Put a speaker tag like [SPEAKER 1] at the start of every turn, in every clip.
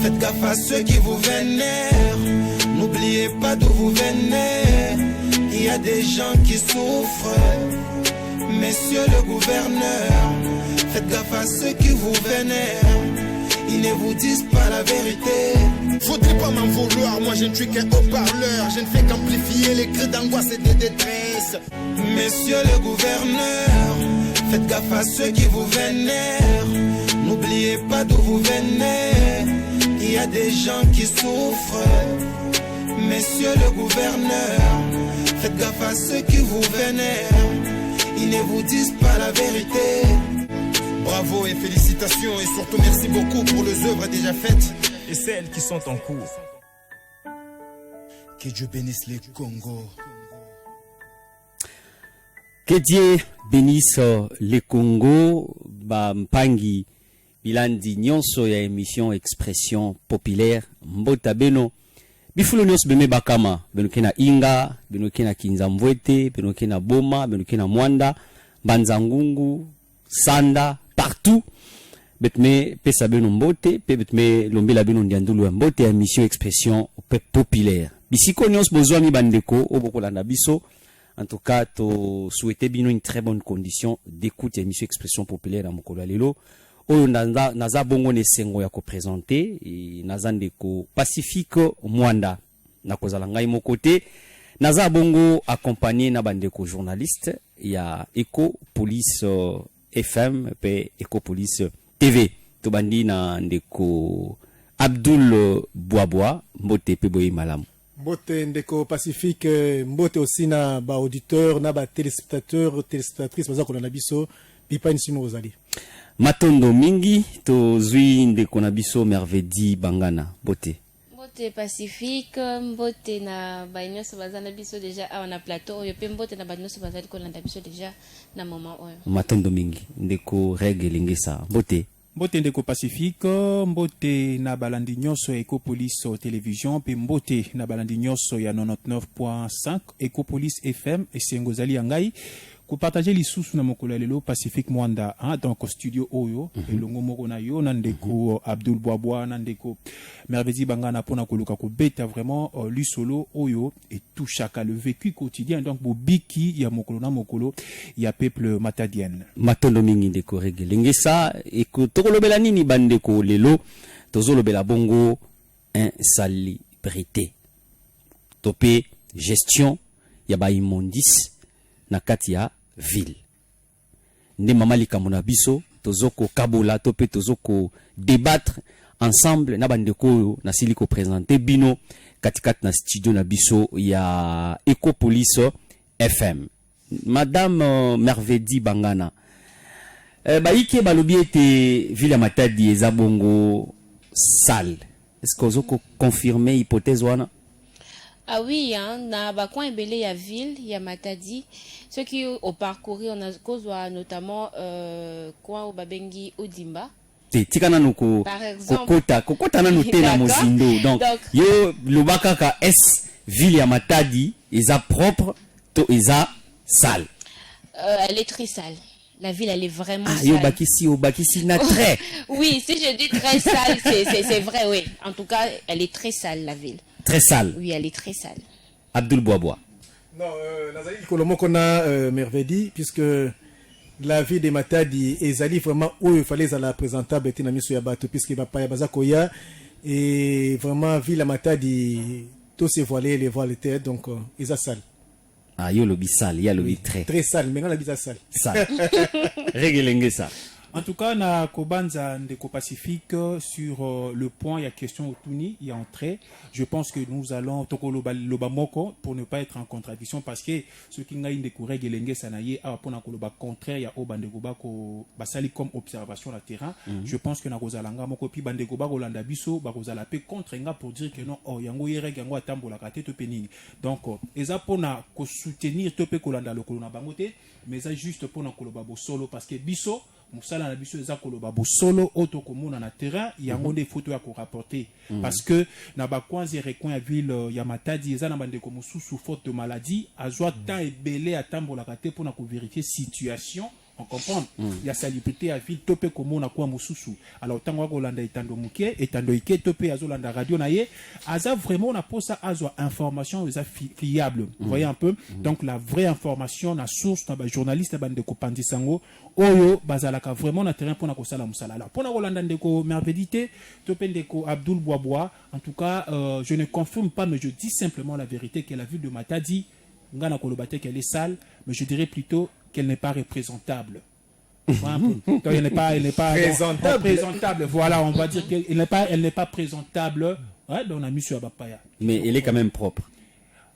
[SPEAKER 1] Faites gaffe à ceux qui vous vénèrent. N'oubliez pas d'où vous venez. Il y a des gens qui souffrent. Messieurs le gouverneur, faites gaffe à ceux qui vous vénèrent. Ils ne vous disent pas la vérité.
[SPEAKER 2] Faudrait pas m'en vouloir, moi je ne suis qu'un haut-parleur. Je ne fais qu'amplifier les cris d'angoisse et de détresse.
[SPEAKER 1] Messieurs le gouverneur, faites gaffe à ceux qui vous vénèrent. N'oubliez pas d'où vous venez. Il y a des gens qui souffrent. Messieurs le gouverneur, faites gaffe à ceux qui vous vénèrent. Ils ne vous disent pas la vérité.
[SPEAKER 2] Bravo et félicitations et surtout merci beaucoup pour les œuvres déjà faites
[SPEAKER 3] et celles qui sont en cours.
[SPEAKER 2] Que Dieu bénisse le Congo.
[SPEAKER 4] Que Dieu bénisse le Congo. Mpangi bilandi nyonso ya émission Expression Populaire mbota beno bifulo nyonso beme bakama beno kena Inga, beno kena Kinzamvwete, beno kena Boma, beno kena Mwanda, Banzangungu, Sanda, partout. Betme pesa beno mbote, pe betme lombela beno ndiandulu ya mbote ya émission Expression Populaire. Bisiko nyonso bozwa mi bandeko obokolanda biso. En tout cas, to souhaiter bino une très bonne condition d'écoute ya émission Expression Populaire à mokolo lelo. Oyo naza bongo ne sengo ya ko présenter et naza ndeko Pacifique Mwanda na kozala ngai mokote naza bongo accompagné na bandeko journaliste ya Eco Police FM pe Eco Police TV to bandi na ndeko Abdul Boabwa mbote pe boyi malamu
[SPEAKER 5] mbote ndeko Pacifique mbote aussi na ba auditeur na ba téléspectatrices baza ko na biso pipa nsino ozali
[SPEAKER 4] Matondo mingi to zui ndeko na biso Mervedi Bangana bote
[SPEAKER 6] mbote Pacifique mbote na banyoso bazana biso déjà na plateau yo pe mbote na banyoso bazali ko landa biso déjà na moment oyo
[SPEAKER 4] Matondo mingi ndeko Regelengesa bote
[SPEAKER 7] mbote ndeko Pacifique mbote na balandi nyonso Ecopolis Télévision pe mbote na balandi nyonso ya 99.5 Ecopolis FM esengozali ya ngai ko partager lisusu na mokolo lelo Pacifique Mwanda donc studio oyo elongo moko na yo na ndeko Abdul Boabwa na ndeko Mervedi Bangana pona koluka ko beta vraiment lui solo oyo et tout chacun le vécu quotidien donc bobiki ya mokolo na mokolo ya peuple matadienne
[SPEAKER 4] Matondo mingi ndeko Regelengesa et ko tokolobela nini bandeko lelo tozolobela bongo insalubrité topé gestion ya ba immondice na kati ya ville. Nde mama likambo na biso tozoko kabola to pe tozoko débattre ensemble na bandeko na siliko présenter bino katikati na studio na biso ya Ecopolis FM. Madame Mervedi Bangana baike balobi ete ville ya Matadi eza bongo sale. Est-ce que ozoko confirmer hypothèse wana?
[SPEAKER 6] Ah oui, na ba coin ebele ya ville ya Matadi, ceux qui au parcourir on a kozwa notamment coin au babengi Odimba.
[SPEAKER 4] Tikana nuko kokota na noté na mozindo donc yo lobaka ka S ville ya Matadi eza propre to eza sale.
[SPEAKER 6] Elle est très sale. La ville, elle est vraiment sale.
[SPEAKER 4] Yo bakisi na très.
[SPEAKER 6] Oui, si je dis très sale, c'est vrai, oui. En tout cas, elle est très sale, la ville.
[SPEAKER 4] Très sale.
[SPEAKER 6] Oui, elle est très sale.
[SPEAKER 4] Abdul Boabwa.
[SPEAKER 5] Non, Nazali Kolomoko na Mervedi, puisque la ville de Matadi ezali vraiment où il fallait la présentable na miso ya bato puisque va pas ya bazakoya et vraiment ville de Matadi tout se voilé les voiles étaient donc ils a sale.
[SPEAKER 4] Ah yo lobi sale, ya lobi très
[SPEAKER 5] sale, mais on la bise sale.
[SPEAKER 4] Sale. Regelengesa.
[SPEAKER 7] En tout cas, na Kobanza Ndeko Pacifique sur le point, il y a question au Tuni, il y a entrée. Je pense que nous allons toko loba moko pour ne pas être en contradiction parce que ce qui n'a Ndeko Regelenge sanaye a pour na koloba contraire il y a au bandeko bako basali comme observation la terrain. Je pense que na kozalanga moko pi bandeko bako landa biso bako zala pe contre nga pour dire que non oh yango yere yango atambola kate to penini. Donc eza pona ko soutenir to pe kolanda lokolo na bangote mais ça juste pona koloba bo solo parce que biso musala na biso eza koloba bo solo auto komona na terrain yango des photos ya ko rapporter parce que na ba kwanzi recoin ya ville ya Matadi eza na bandeko mususu faute de maladie azwa temps ebele atambola kate pona ko vérifier situation On comprend. Il y a salubrité à ville, topé comme on a quoi moussoussou. Alors, tant qu'on l'a étando mouké, étando ike, topé azolanda radio naye, aza vraiment on a pour ça azo information fiable. Vous voyez un peu? Donc, la vraie information, la source, la journaliste, la bande de Kopandi Sango, oyo, bazalaka vraiment na terrain pour na kosala musala. Alors, pour na kolanda ndeko merveillité, topé ndeko Abdoul Boaboa, en tout cas, je ne confirme pas, mais je dis simplement la vérité que la ville de Matadi, ngana kolobate qu'elle est sale, mais je dirais plutôt qu'elle n'est pas représentable. Donc, elle n'est pas présentable. Voilà, on va dire qu'elle n'est pas présentable. Ouais, donc on a mis sur Abapaya.
[SPEAKER 4] Mais elle est quand même propre.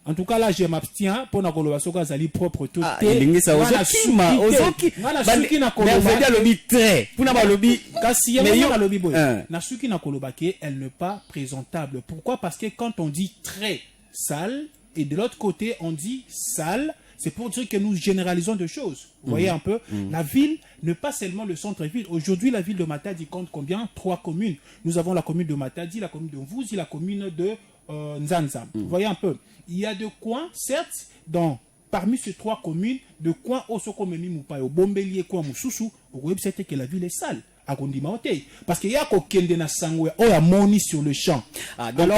[SPEAKER 7] En tout cas, là, je m'abstiens pour na soka zali propre tout.
[SPEAKER 4] Ah, il ça ozoki.
[SPEAKER 7] Suki na
[SPEAKER 4] koloba lobby très. Pour na lobby
[SPEAKER 7] kasi na lobby boy. Na suki na koloba ke elle n'est pas présentable. Pourquoi? Parce que quand on dit très sale et de l'autre côté on dit sale, c'est pour dire que nous généralisons des choses. Vous voyez un peu? La ville n'est pas seulement le centre-ville. Aujourd'hui, la ville de Matadi compte combien? 3 communes. Nous avons la commune de Matadi, la commune de Mvouzi, la commune de Nzanza. Vous voyez un peu? Il y a des coins, certes, parmi ces 3 communes, de coins au Sokomemi Moupayo, Bombelier, coin Moussoussou, au web, c'était que la ville est sale. Parce qu'il y a qu'aucun na sangwe oh a moni sur le champ.
[SPEAKER 4] Donc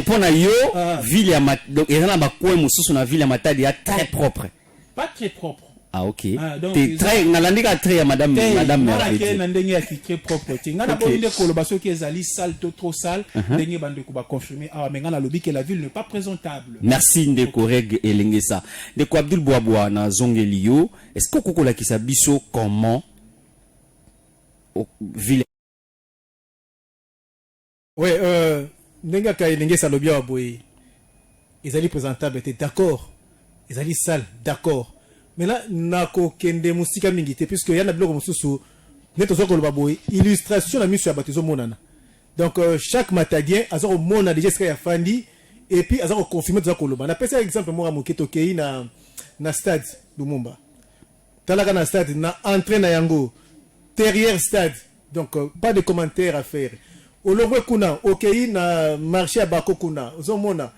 [SPEAKER 4] pour na yo ville ya donc il y a ba coin mususu na ville ya Matadi ya très propre.
[SPEAKER 7] Pas très propre.
[SPEAKER 4] Ah ok. T'es très nalandika très ya madame
[SPEAKER 7] Merveille. Na ndenge ya très propre. Tinga na bonde kolobaso ki ezali sale trop sale, ndenge bande ko ba confirmer mais ngana lobi que la ville n'est pas présentable.
[SPEAKER 4] Merci ndeko reg elengesa. Ndeko Abdoul Boaboa na Zongelio, est-ce que kokola ki sabiso comment ville.
[SPEAKER 5] Ouais, Nenga Kailenge Salobia Aboye, ils allaient présentable, étaient d'accord. Ils allaient sale, d'accord. Mais là, Nako Kende Moussika Mingite, puisque y a un blog Moussou, Neto Zoko Lobaboye, illustration la mise sur la baptiso Monana. Donc, chaque matadien, Azor Mona déjà ce Fandi, et puis Azor confirmé Zoko Loba. On appelle ça exemple, moi, Moketo Kei na stade Lumumba. Talaka na stade, na entrée na Yango. Derrière stade, donc pas de commentaires à faire. Au Longwe Kuna, au Kei na marché à Bako Kuna, Zomona.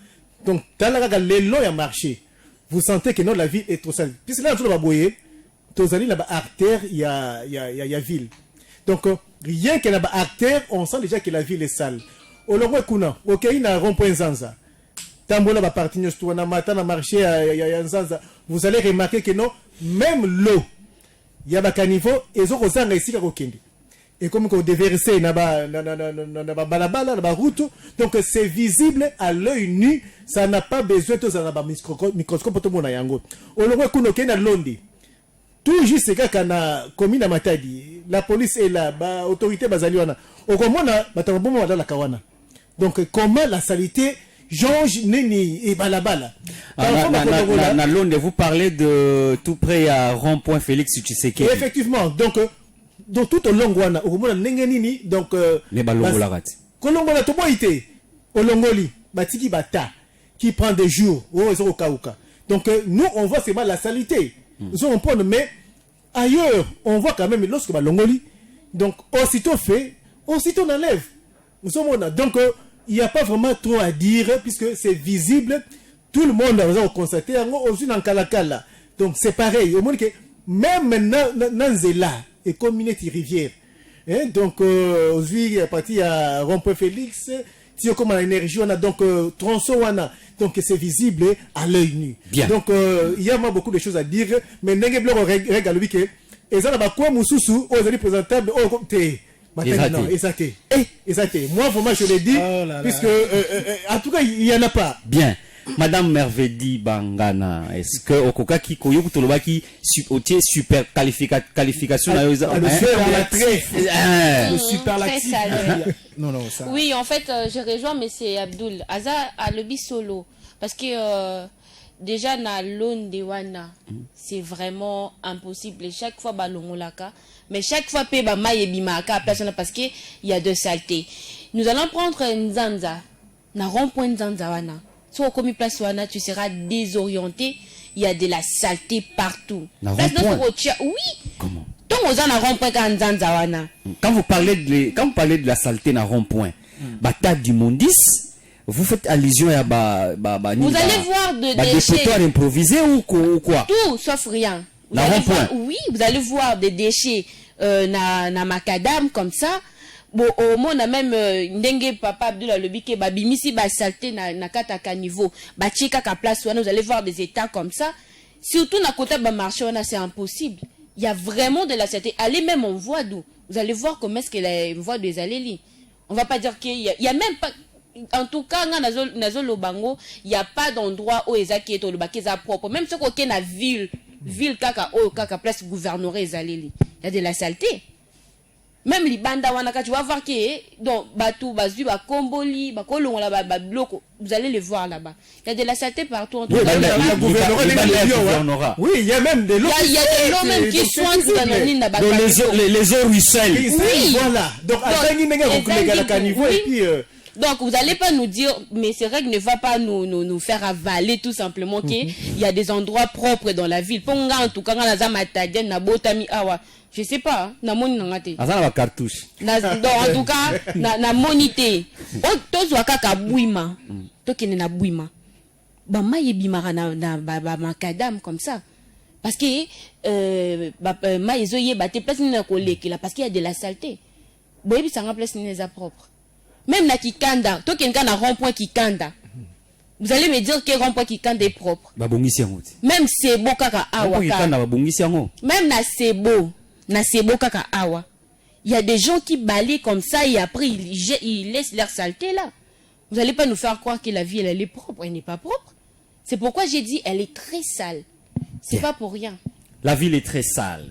[SPEAKER 5] Donc, Talaka l'élo a marché. Vous sentez que non, la ville est trop sale. Puisque là, tout le baboye, Tozali là-bas artère, il y a ville. Donc, rien que là-bas artère, on sent déjà que la ville est sale. Au Longwe Kuna, au Kei na rond-point Zanza. Tambola ba parti nyostou na mata na marché ya Zanza. Vous allez remarquer que non, même l'eau. Il y a un caniveau et ils ont ici et comme on déverser na balabala na route, donc c'est visible à l'œil nu, ça n'a pas besoin de un microscope pour tout le monde yango. On le voit qu'on na londi tout juste quand na commune Matadi, la police est là, ba autorité bazaliwana au comment na batabomo dans la kawana. Donc comment la saleté Georges Neni et Balabala.
[SPEAKER 4] Na Londres, vous parlez de tout près à rond-point Félix Tshisekedi.
[SPEAKER 5] Effectivement, donc tout au long wana, au moment Nengenini, donc
[SPEAKER 4] les ballons la rate.
[SPEAKER 5] Kolongola to boité, Olongoli, Batiki Bata, qui prend des jours, au Kauka. Donc nous on voit c'est mal la saleté. Nous on prend mais ailleurs, on voit quand même lorsque Balongoli, donc aussitôt fait, aussitôt on enlève. Nous sommes donc il n'y a pas vraiment trop à dire puisque c'est visible. Tout le monde a constaté aussi dans Kalakala. Donc c'est pareil. Au monde que même Nanzela et communauté rivière. Donc aujourd'hui à partir à Rond-Point Félix, si on commence à l'énergie, on a donc tronçon wana. Donc c'est visible à l'œil nu. Bien. Donc il y a beaucoup de choses à dire. Mais n'engue regarde lui que et ça là quoi mususu aux amis présentables au côté. Non, exacté. Moi, vraiment, je l'ai dit, puisque, en tout cas, il n'y en a pas.
[SPEAKER 4] Bien. Madame Merveille Bangana, est-ce que Okokaki Koyo Tolobaki super qualification
[SPEAKER 5] le
[SPEAKER 6] superlatif. Non, ça. Oui, en fait, je rejoins M. Abdoul. Aza a le solo. Parce que déjà, na l'on de Wana, c'est vraiment impossible. Chaque fois, balongolaka. Mais chaque fois, peba maye bimaka personne parce que il y a de saleté. Nous allons prendre Nzanza, na rond-point Nzanza wana. Si on commis place wana, tu seras désorienté. Il y a de la saleté partout.
[SPEAKER 4] Na rond-point.
[SPEAKER 6] Oui.
[SPEAKER 4] Comment?
[SPEAKER 6] Donc on a rond-point Nzanza wana.
[SPEAKER 4] Quand vous parlez de la saleté na rond-point, bata du mondis. Vous faites allusion à
[SPEAKER 6] vous allez voir des
[SPEAKER 4] dépotoirs improvisés ou quoi?
[SPEAKER 6] Tout sauf rien. Oui, vous allez voir des déchets na macadam comme ça. Bon, au moins, on a même ndenge papa Abdullah Lobike, babimisi ba salté na kataka niveau, ba chika ka place, vous allez voir des états comme ça. Surtout na côté ba marché, c'est impossible. Il y a vraiment de la saleté. Allez même en voie d'où. Vous allez voir comment est-ce que la voie des allées. On va pas dire qu'il y a même pas. En tout cas, dans Lobango, il n'y a pas d'endroit où ils ont le bac propre. Même si on a ville kaka place gouvernerait ils allées. Il y a de la saleté. Même les bandes tu vas voir que donc Batou, Bazu, Bakomboli, Bakolonga, Babloko, vous allez les voir là-bas. Il y a de la saleté partout.
[SPEAKER 5] Oui, il y a même des lots.
[SPEAKER 6] Il y a des lots même qui soignent dans
[SPEAKER 4] les eaux ruissellent.
[SPEAKER 5] Oui, voilà. Donc,
[SPEAKER 6] donc, vous n'allez pas nous dire, mais c'est vrai que ne va pas nous faire avaler tout simplement qu'il y a des endroits propres dans la ville. En tout cas, je sais pas, na moni nangate.
[SPEAKER 4] Azana ba cartouche.
[SPEAKER 6] En tout cas, na monité. Tous wakaka bouima. Tokene na bouima. Ba mayebimara na ba macadam comme ça. Parce que maïzo yeba te place na kolekela parce qu'il y a de la saleté. Boyebi sanga place ni les propre. Même na Kikanda, tokene na rond-point Kikanda. Vous allez me dire que rond-point Kikanda est propre.
[SPEAKER 4] Ba bongisi yango.
[SPEAKER 6] Même Sebo kaka awa.
[SPEAKER 4] Kikanda ba bongisi yango.
[SPEAKER 6] Même na Sebo kaka awa. Il y a des gens qui balayent comme ça et après ils laissent leur saleté là. Vous allez pas nous faire croire que la ville elle est propre, elle n'est pas propre. C'est pourquoi j'ai dit elle est très sale. C'est pas pour rien.
[SPEAKER 4] La ville est très sale.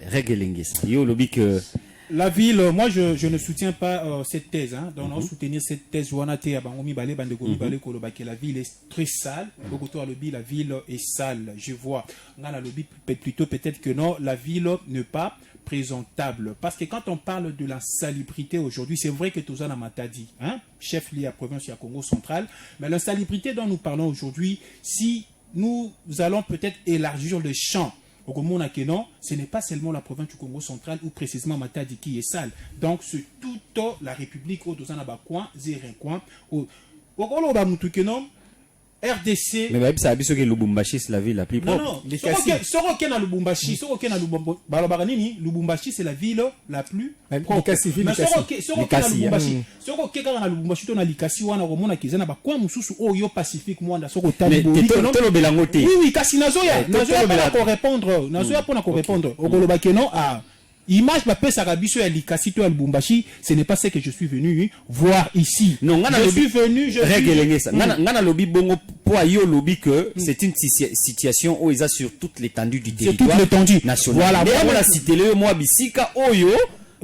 [SPEAKER 4] Yo lobby que
[SPEAKER 7] la ville, moi je ne soutiens pas cette thèse. Hein. Donc on soutenir cette thèse que la ville est très sale. La ville est sale. Je vois. Plutôt peut-être que non, la ville n'est pas présentable. Parce que quand on parle de la salubrité aujourd'hui, c'est vrai que Tozana Matadi, hein, chef lié à province à Congo central, mais la salubrité dont nous parlons aujourd'hui, si nous allons peut-être élargir le champ, au Congo, ce n'est pas seulement la province du Congo central ou précisément Matadi qui est sale. Donc, c'est toute la République au Tozana Bakouan, Zérincoin, au Congo RDC.
[SPEAKER 4] Mais même ça a dit que Lubumbashi c'est la ville la plus propre.
[SPEAKER 7] Non, Lubumbashi c'est la ville la plus propre. Image m'appelle Sarabiso et Likasito à Lubumbashi, ce n'est pas ce que je suis venu voir ici.
[SPEAKER 4] Non, je suis venu, Ngana lobby bongo pour yo lobby que c'est une situation où ils a sur toute l'étendue du territoire national.
[SPEAKER 7] Voilà,
[SPEAKER 4] moi la cité le moi bisika oyo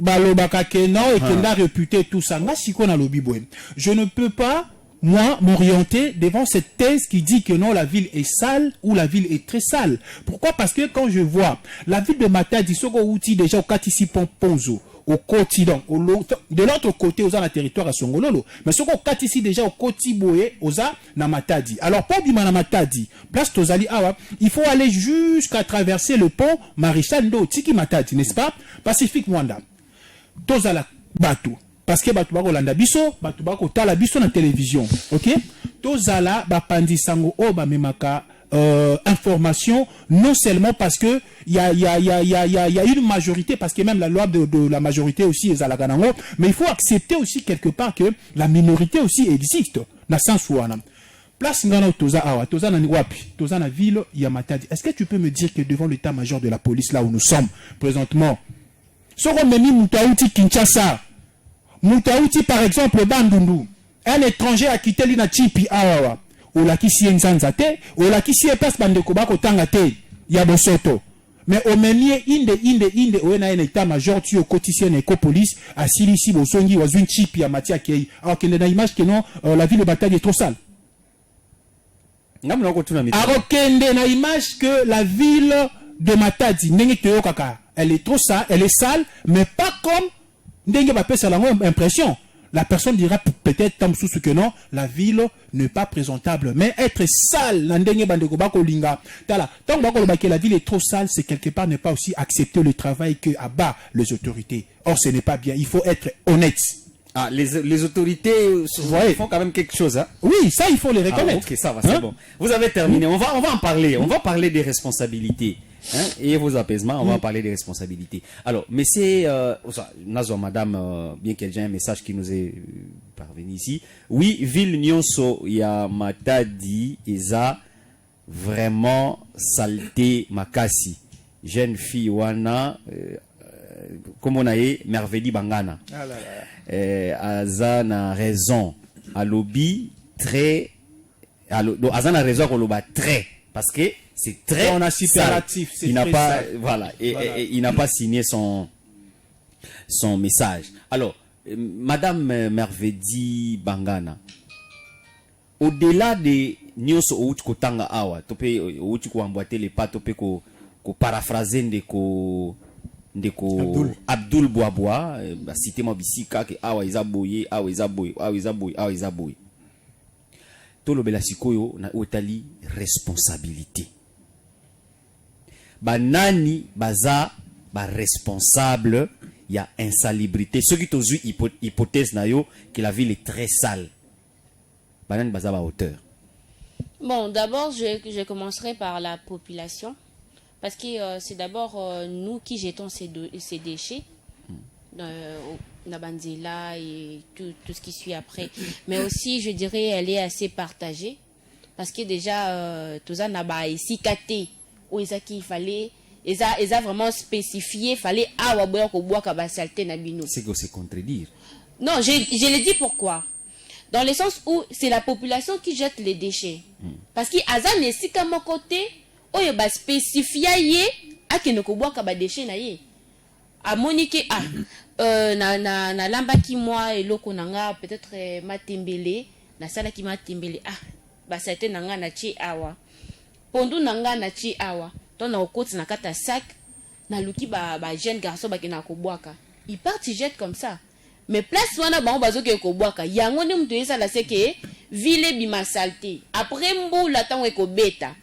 [SPEAKER 7] balobaka kenon et kenda réputé tout ça. Nga siko na lobby boy. Je ne peux pas moi, m'orienter devant cette thèse qui dit que non, la ville est sale ou la ville est très sale. Pourquoi? Parce que quand je vois la ville de Matadi, Soko Outi déjà au Katisi Ponzo, au Koti, donc, de l'autre côté, aux la territoire à Songololo, mais Soko Katisi déjà au Koti Boé, aux na Matadi. Alors, pas du na Matadi, place Tozali Awa, il faut aller jusqu'à traverser le pont Maréchal Ndo, Tiki Matadi, n'est-ce pas? Pacifique Mwanda. Tozala Batou. Parce que batu bako landa biso, batu bako tala biso na télévision, ok? Tozala bapandi sango o ba memaka information, non seulement parce que il y a une majorité, parce que même la loi de la majorité aussi est à la Ganango, mais il faut accepter aussi quelque part que la minorité aussi existe. Na sansuana. Place ngana toza awa, toza na wapi, toza na ville ya Matadi. Est-ce que tu peux me dire que devant l'état-major de la police là où nous sommes présentement, soko memi mutaouti Kinshasa, Moutaouti par exemple Bandundu, un étranger a quitté l'ina chipi awawa, ou la qui s'y nzanzate, ou la qui s'y passe bandeko bako tangate, yabosoto. Mais au menier inde, ou en état-major tu au quotidien éco-police, à Silisi, au songi, ou une chipi à Matia Kei. Alors qu'il y a une image que non, la ville de Bataille est trop sale. Alors qu'il y a une image que la ville de Matadi, elle est trop sale, elle est sale, mais pas comme impression. La personne dira peut-être que non, la ville n'est pas présentable, mais être sale, la ville est trop sale, c'est quelque part ne pas aussi accepter le travail que abat les autorités. Or, ce n'est pas bien. Il faut être honnête.
[SPEAKER 4] Ah, les autorités font quand même quelque chose, hein?
[SPEAKER 7] Oui, ça, il faut les reconnaître.
[SPEAKER 4] Ok, ça va, c'est bon. Vous avez terminé. On va en parler. On va parler des responsabilités. Hein, et vos apaisements, on va parler des responsabilités. Alors, mais c'est... madame, bien qu'elle ait un message qui nous est parvenu ici. Oui, ville Nyonso, il y a Matadi, Eza, vraiment saleté Makasi. Jeune fille, Wana... comme on a eu Mervedi Bangana. Azan a raison. À lobby très. Azan a raison qu'on l'a très. Parce que c'est très.
[SPEAKER 7] On a superlatif.
[SPEAKER 4] Il n'a pas. Voilà. Et il n'a pas signé son message. Alors, Madame Mervedi Bangana, au-delà de Nyonso Ouchko Tanga Awa, topé Ouchko emboîter les pas, topé ko paraphraser ndeko Abdul Boaboa cité mobisika ke awa izaboye tolobela sikoyo na otali responsabilité banani baza ba responsable ya insalubrité ceux qui tozu hypothèse na yo que la ville est très sale banani baza ba hauteur.
[SPEAKER 6] Bon, d'abord je commencerai par la population. Parce que c'est d'abord nous qui jetons ces déchets, Nabanzela et tout ce qui suit après. Mais aussi, je dirais, elle est assez partagée. Parce que déjà, tout ça n'a pas ici caté. Où il fallait, ils a vraiment spécifié, il fallait avoir saleté nabino.
[SPEAKER 4] C'est que c'est contredire.
[SPEAKER 6] Non, je l'ai dit pourquoi. Dans le sens où c'est la population qui jette les déchets. Parce que Azan est si comme côté. Oyo ba spécifier ye akene ko boka ba déchet na ye amonike na lambaki moi eloko nanga peut-être matembele na sala ki matembele ba sate nanga na chi awa pondu nanga na chi awa to na okoti na kata sac na luki ba jeune garçon ba kena ko boka il part il jette comme ça mais place wana ba bazoke ko boka yango ne mtu yesa la seke ville bima saleté après mbu la tango ko beta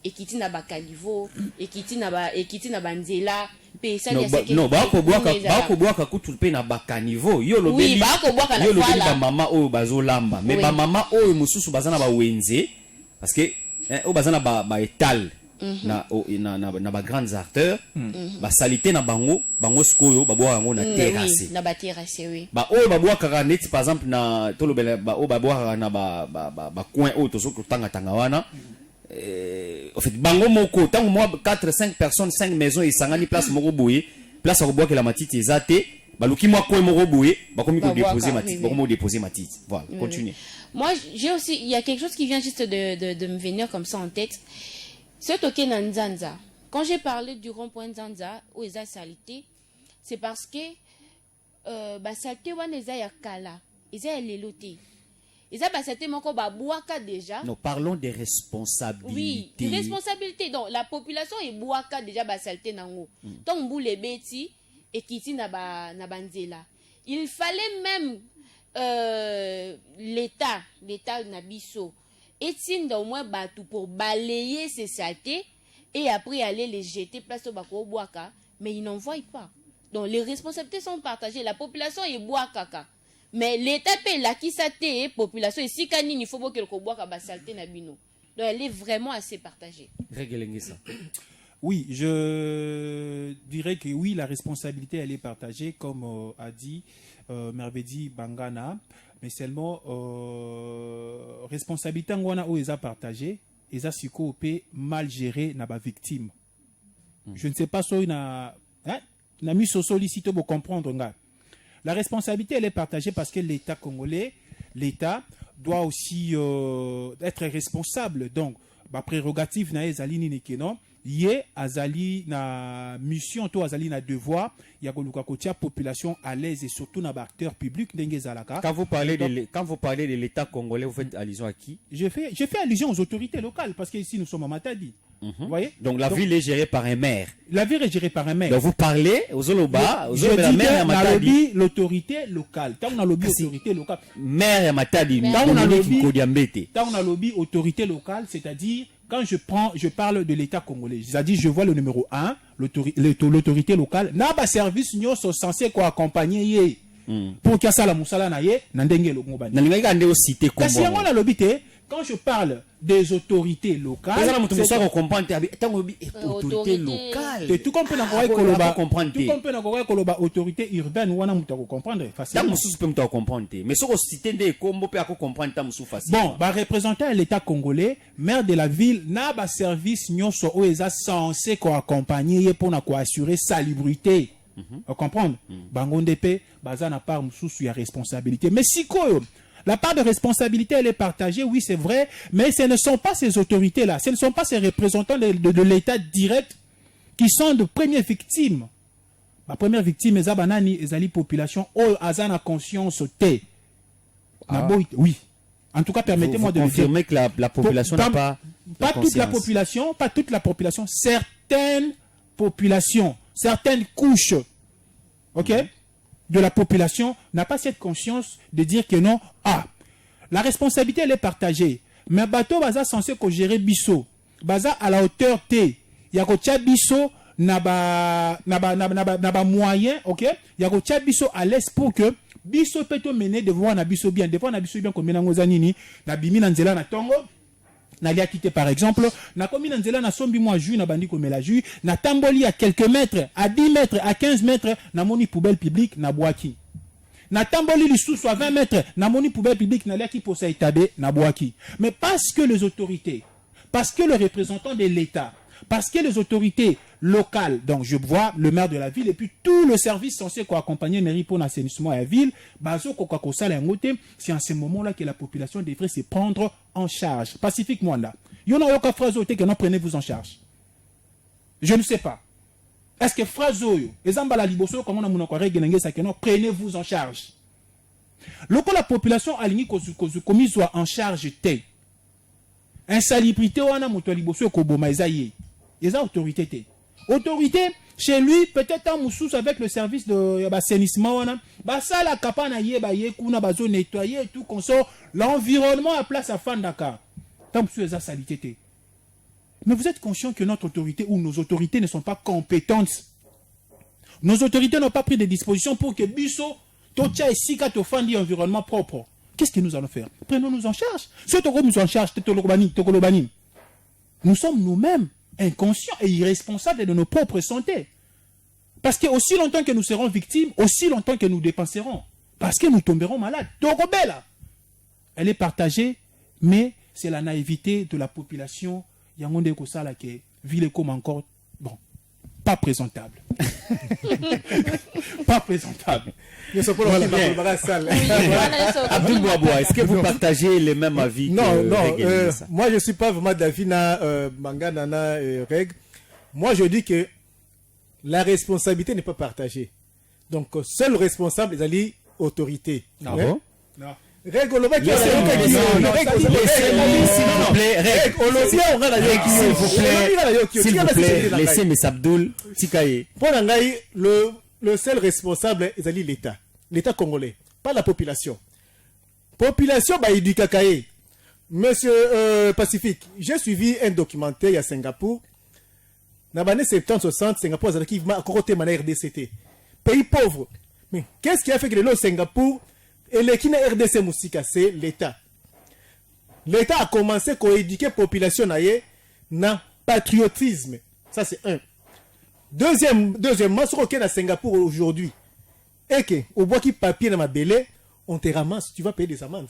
[SPEAKER 6] ekiti na bakalivo ekiti na banzela pe ça
[SPEAKER 4] non ba ko boka kutu pe na bakanivo yo lobeli ba mama oyo bazolamba mais ba mama oyo mususu bazana ba wenze parce que o bazana ba étal na ba grandes artères ba salité na bango sikoyo ba boka ngo na terrasse
[SPEAKER 6] na ba terrasse oui
[SPEAKER 4] ba oyo ba boka net par exemple na tolobela ba oyo ba boka na ba coin oyo to soko tanga wana. En fait, bango moko, tant moi 4-5 personnes, 5 maisons et sangani place moko boye, place à boire que la matite ezate, baluki moi ko moko boye, ba komi ko déposer matite, ba komi déposer matite. Voilà, continue.
[SPEAKER 6] Moi, j'ai aussi il y a quelque chose qui vient juste de me venir comme ça en tête. C'est toké na Nzanza. Quand j'ai parlé du rond-point Nzanza où eza saleté, c'est parce que ba saleté wana eza ya kala, eza leloté. Et ça, c'était mon combat boaka déjà.
[SPEAKER 4] Nous parlons des responsabilités.
[SPEAKER 6] Oui, des responsabilités. Donc, la population est boaka déjà, bah, saleté nango. Donc, on boule les bêtis et kiti na banzela. Il fallait même l'État nabiso, et au moins batou pour balayer ces saletés et après aller les jeter place au bako boaka. Mais ils n'en voient pas. Donc, les responsabilités sont partagées. La population est boaka. Mais l'État paie la qui s'attée, population, et si kanini, il faut que le bois ka saleté na bino. Donc elle est vraiment assez partagée.
[SPEAKER 4] Réglez ça.
[SPEAKER 7] Oui, je dirais que oui, la responsabilité, elle est partagée, comme a dit Mervedi Bangana, mais seulement responsabilité ngwana ou eza partagée, eza siko pe mal géré na ba victime. Je ne sais pas si na mis sollicité pour comprendre nga. La responsabilité, elle est partagée parce que l'État congolais, l'État doit aussi être responsable. Donc, ma prérogative na ezali ni kenon, yé azali na mission, to azali na devoir, ya koluka kotia population à l'aise et surtout na acteurs publics dengue zalaka.
[SPEAKER 4] Quand vous parlez de l'État congolais, vous faites allusion à qui?
[SPEAKER 7] Je fais allusion aux autorités locales parce que ici nous sommes à Matadi. Vous voyez?
[SPEAKER 4] Donc la ville est gérée par un maire.
[SPEAKER 7] La ville est gérée par un maire.
[SPEAKER 4] Donc vous parlez aux Oloba, la maire à Matadi.
[SPEAKER 7] L'autorité locale. Tant on a lobby autorité locale.
[SPEAKER 4] Maire à Matadi.
[SPEAKER 7] Tant on a lobby autorité locale, c'est-à-dire quand je parle de l'État congolais, c'est-à-dire je vois le numéro 1, l'autorité locale, n'a pas service nous sont censés quoi accompagner. pour qu'il y ait la moussala naye nandenge lo ngobani.
[SPEAKER 4] Nalinga ande o cité kombo.
[SPEAKER 7] Kasi yango na lobité quand je parle des autorités locales,
[SPEAKER 4] c'est autorité locale.
[SPEAKER 7] Et tout compris na quoi koloba comprendre. Tout compris na quoi koloba autorité urbaine wana muta ko comprendre facilement.
[SPEAKER 4] Ta musu peut muta comprendre. Mais soko cité nde kombo pe ako comprendre ta musu facile.
[SPEAKER 7] Bon, ba représentant l'État congolais, maire de la ville na ba service nyonso o eza censé ko accompagner pour na ko assurer salubrité. Vous comprenez? Bango ndepe baza na part mususu ya responsabilité. Mais si quoi la part de responsabilité, elle est partagée, oui, c'est vrai, mais ce ne sont pas ces autorités-là, ce ne sont pas ces représentants de l'État direct qui sont de premières victimes. La première victime, c'est la population, oh, azana conscience, té. Oui. En tout cas, permettez-moi de
[SPEAKER 4] confirmer que la population n'a pas
[SPEAKER 7] toute la population, pas toute la population, certaines populations, certaines couches, ok, de la population n'a pas cette conscience de dire que non, la responsabilité elle est partagée, mais bateau baza censé gérer biso, baza à la hauteur T, ya ko tia biso na ba moyen, ok, ya ko tia biso à l'aise pour que biso peut mener devant na biso bien comme na ngozanini na bimi na nzela na tongo na lia quitté par exemple na komi na nzela na sombi moi jus na bandi komela jus na tamboli à quelques mètres, à 10 mètres, à 15 mètres na moni poubelle publique na boaki na tamboli lisusu à 20 mètres na moni poubelle publique na lia ki posa itabe na boaki. Mais parce que les autorités, parce que le représentant de l'État, parce que les autorités locales, donc je vois le maire de la ville et puis tout le service censé accompagner mairie pour l'assainissement à la ville, c'est en ce moment-là que la population devrait se prendre en charge. Pacifiquement là. Il y en a aucun phrase que non, prenez-vous en charge. Je ne sais pas. Est-ce que phrase prenez-vous en charge. Lorsque la population alignée commis soit en charge T. Insalubrité wana moto liboso ko boma ezaye. Les autorités. Autorité, chez lui, peut-être un moussous avec le service de assainissement. Ça, la capane aye, kuna bazo nettoyer et tout, qu'on sort l'environnement à place à Fandaka. Tant que ça salité. Mais vous êtes conscient que notre autorité ou nos autorités ne sont pas compétentes. Nos autorités n'ont pas pris des dispositions pour que Bisso, Tocha et Sika te fondent l'environnement propre. Qu'est-ce que nous allons faire? Prenons-nous en charge. Si nous en charge, nous sommes nous-mêmes inconscients et irresponsables de nos propres santé. Parce que aussi longtemps que nous serons victimes, aussi longtemps que nous dépenserons. Parce que nous tomberons malades. Elle est partagée, mais c'est la naïveté de la population. Yangonde Kosala qui ville comme encore, bon, pas présentable. Pas présentable.
[SPEAKER 4] Abdul Bouaboua, est-ce que vous partagez les mêmes avis?
[SPEAKER 5] Non, moi je ne suis pas vraiment d'avis Manga Nana Reg. Moi je dis que la responsabilité n'est pas partagée. Donc seul le responsable est l'autorité.
[SPEAKER 4] Ah bon?
[SPEAKER 5] Non.
[SPEAKER 4] S'il vous plaît, laissez M. Abdul Tikaye.
[SPEAKER 5] Pour le seul responsable est l'État. L'État congolais, pas la population. Population, bah, il dit kakaye. Monsieur Pacifique, j'ai suivi un documentaire à Singapour. Dans les années 70-60, Singapour a été RDCT. Pays pauvre. Mais qu'est-ce qui a fait que le Singapour et l'équipe RDC Moussika, c'est l'État. L'État a commencé à éduquer la population dans patriotisme. Ça, c'est un. Deuxièmement, ce qu'on a à Singapour aujourd'hui, et que, au bois qui papier dans ma belé, on te ramasse, tu vas payer des amendes.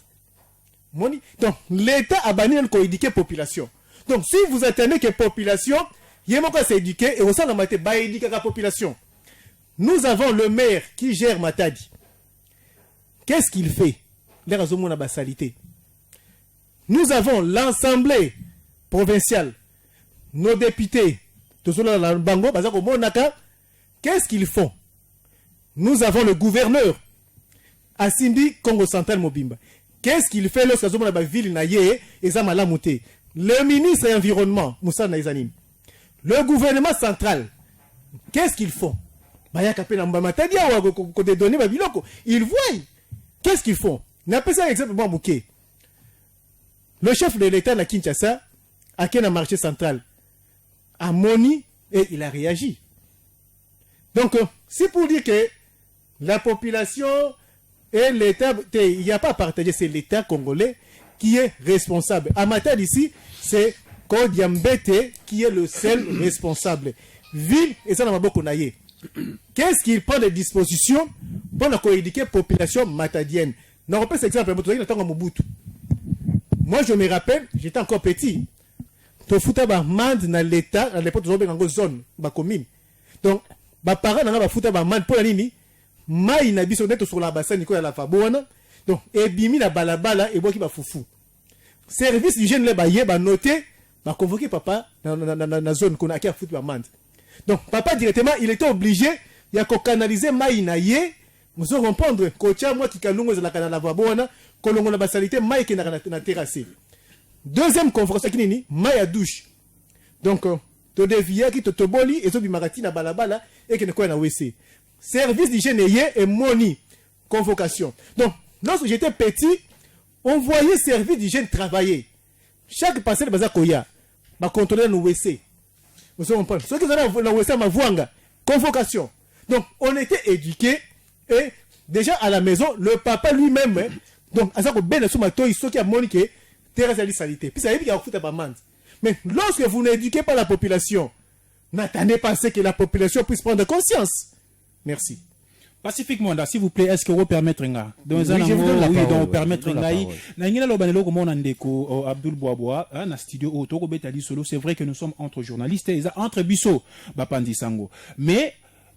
[SPEAKER 5] Donc, l'État a banni pour éduquer la population. Donc, si vous attendez que la population, il y a un s'éduquer, et au sein de la éduquer la population. Nous avons le maire qui gère Matadi. Qu'est-ce qu'il fait? Les raisons de la salité. Nous avons l'Assemblée provinciale, nos députés, qu'est-ce qu'ils font? Nous avons le gouverneur, Asindi Congo Central Mobimba. Qu'est-ce qu'il fait lorsque la ville naye et Zamalamoute? Le ministre de l'Environnement, Moussa Naïzanim. Le gouvernement central, qu'est-ce qu'ils font? Ils voient. Qu'est-ce qu'ils font? N'a pas ça exemple Bouquet. Le chef de l'État de Kinshasa a un marché central a moni et il a réagi. Donc, c'est pour dire que la population Et l'État, il n'y a pas à partager, c'est l'État congolais qui est responsable. À Matadi ici, c'est Kodiambete qui est le seul responsable. Ville, et ça n'a pas beaucoup naïe. Qu'est-ce qu'il prend des dispositions pour la coéduquer la population matadienne? Non, on peut cet exemple, moi je me rappelle, j'étais encore petit. Tu foutais ba mande dans l'État, à l'époque, tu avais une zone, ba commune. Donc, ba parents n'ont pas foutu ba mande pour la nini. Maï na biso net sur la bassin Nicolas la Fabouana. Donc, et bimi la balabala et boki ba foufou. Service d'hygiène le ba yé ba noté, ba convoqué papa dans la zone qu'on a qui a foutu ba mande. Donc, papa directement, il était obligé, il y a qu'à canaliser maï na yé. Nous allons comprendre que moi qui kalungo la canal la Fabouana, kolongo la basalité maï qui na terrassé. Deuxième convocation qui nini, maï à douche. Donc, to devia qui te boli et to bimarati na balabala et qui ne quoi na WC. Service d'hygiène et moni convocation. Donc, lorsque j'étais petit, on voyait service d'hygiène travailler. Chaque passé de Bazakoya, ma contrôler nos WC. Vous comprenez? Ceux qui ont la WC ma voanga, convocation. Donc, on était éduqués et déjà à la maison, le papa lui-même, donc, à ça que ben sous ma toi, il qui a moniqué terrasse à l'issalité. Puis ça veut dire qu'il y a foutu à mande. Mais lorsque vous n'éduquez pas la population, n'attendez pas que la population puisse prendre conscience. Merci.
[SPEAKER 7] Pacifique Mwanda, s'il vous plaît, est-ce que vous permettez
[SPEAKER 4] je vous donne la parole.
[SPEAKER 7] Donc, permettre Abdoul Boaboa, na studio auto, c'est vrai que nous sommes entre journalistes et entre bisso, Bapandi Sango. Mais,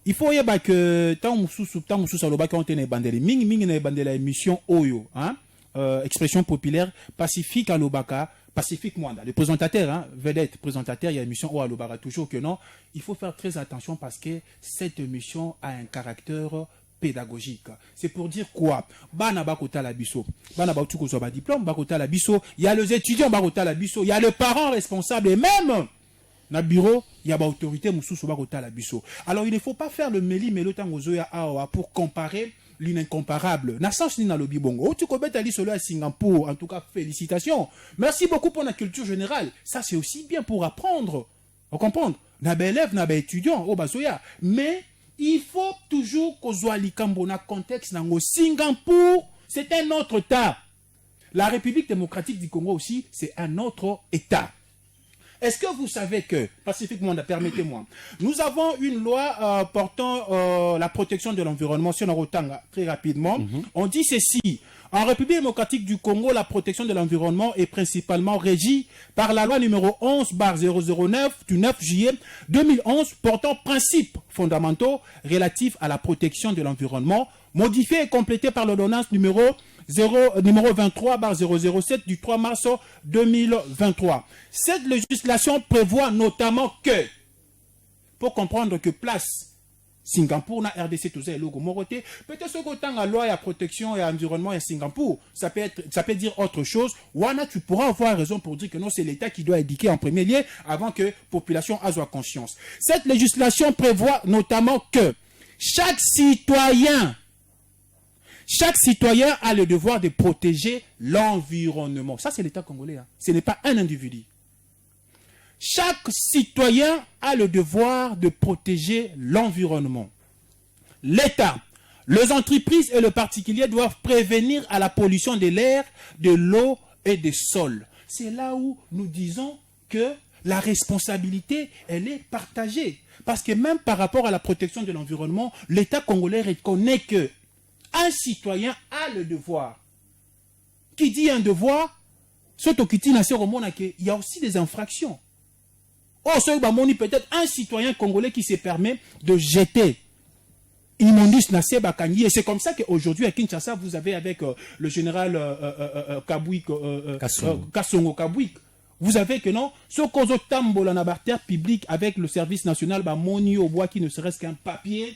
[SPEAKER 7] il faut y avoir que, tant moussous saloba, quand on est bandé, ming bandé la émission Oyo, expression populaire, Pacifique à l'Obaka, Pacifique Mwanda, le présentateur, vedette présentateur, il y a une émission au Alobara toujours que non, il faut faire très attention parce que cette émission a un caractère pédagogique. C'est pour dire quoi? Bana bakota la biso, bana bakutuko so ba diplôme, bakota la biso, il y a les étudiants bakota la biso, il y a le parent responsable et même na bureau, il y a ba autorité mususu bakota la biso. Alors il ne faut pas faire le meli tango zoya awa pour comparer l'incomparable. Nassance ni na lobi bongo. Tu connais ali solo à Singapour. En tout cas, félicitations. Merci beaucoup pour la culture générale. Ça, c'est aussi bien pour apprendre. Vous comprenez? Na bel élève, na bel étudiant, au basoya. Mais, il faut toujours qu'on soit likambo na contexte nango. Singapour, c'est un autre État. La République démocratique du Congo aussi, c'est un autre État. Est-ce que vous savez que, Pacifique Mwanda, permettez-moi, nous avons une loi portant la protection de l'environnement, si on en retang très rapidement. On dit ceci, en République démocratique du Congo, la protection de l'environnement est principalement régie par la loi numéro 11/009 du 9 juillet 2011 portant principes fondamentaux relatifs à la protection de l'environnement, modifiée et complétée par l'ordonnance numéro 23/007 du 3 mars 2023. Cette législation prévoit notamment que, pour comprendre que place Singapour na RDC tout ça et logo moroté, peut-être ce qu'autant la loi et la protection et l'environnement et Singapour, ça peut dire autre chose. Wana, tu pourras avoir raison pour dire que non, c'est l'État qui doit éduquer en premier lieu avant que la population ait conscience. Cette législation prévoit notamment que chaque citoyen a le devoir de protéger l'environnement. Ça, c'est l'État congolais. Ce n'est pas un individu. Chaque citoyen a le devoir de protéger l'environnement. L'État, les entreprises et le particulier doivent prévenir à la pollution de l'air, de l'eau et des sols. C'est là où nous disons que la responsabilité, elle est partagée. Parce que même par rapport à la protection de l'environnement, l'État congolais reconnaît que un citoyen a le devoir. Qui dit un devoir, il y a aussi des infractions. Oh, peut-être un citoyen congolais qui se permet de jeter immondice na Sebakani. Et c'est comme ça qu'aujourd'hui à Kinshasa, vous avez avec le général Kassongo Kabwik, vous avez que non, ce qu'on a tambola na barrière public avec le service national, moni au bois qui ne serait-ce qu'un papier.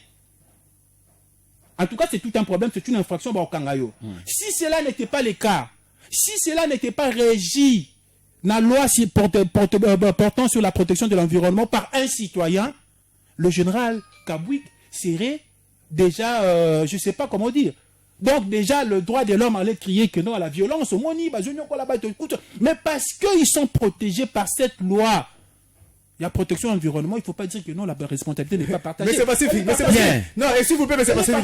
[SPEAKER 7] En tout cas, c'est tout un problème, c'est une infraction au Kangayo. Si cela n'était pas le cas, si cela n'était pas régi la loi portant sur la protection de l'environnement par un citoyen, le général Kabwik serait déjà, je ne sais pas comment dire. Donc déjà, le droit de l'homme allait crier que non à la violence, mais parce qu'ils sont protégés par cette loi, Il y a protection de l'environnement, il ne faut pas dire que non, la responsabilité n'est pas partagée.
[SPEAKER 5] Mais c'est pacifique, Non, et s'il vous plaît, mais c'est pacifique.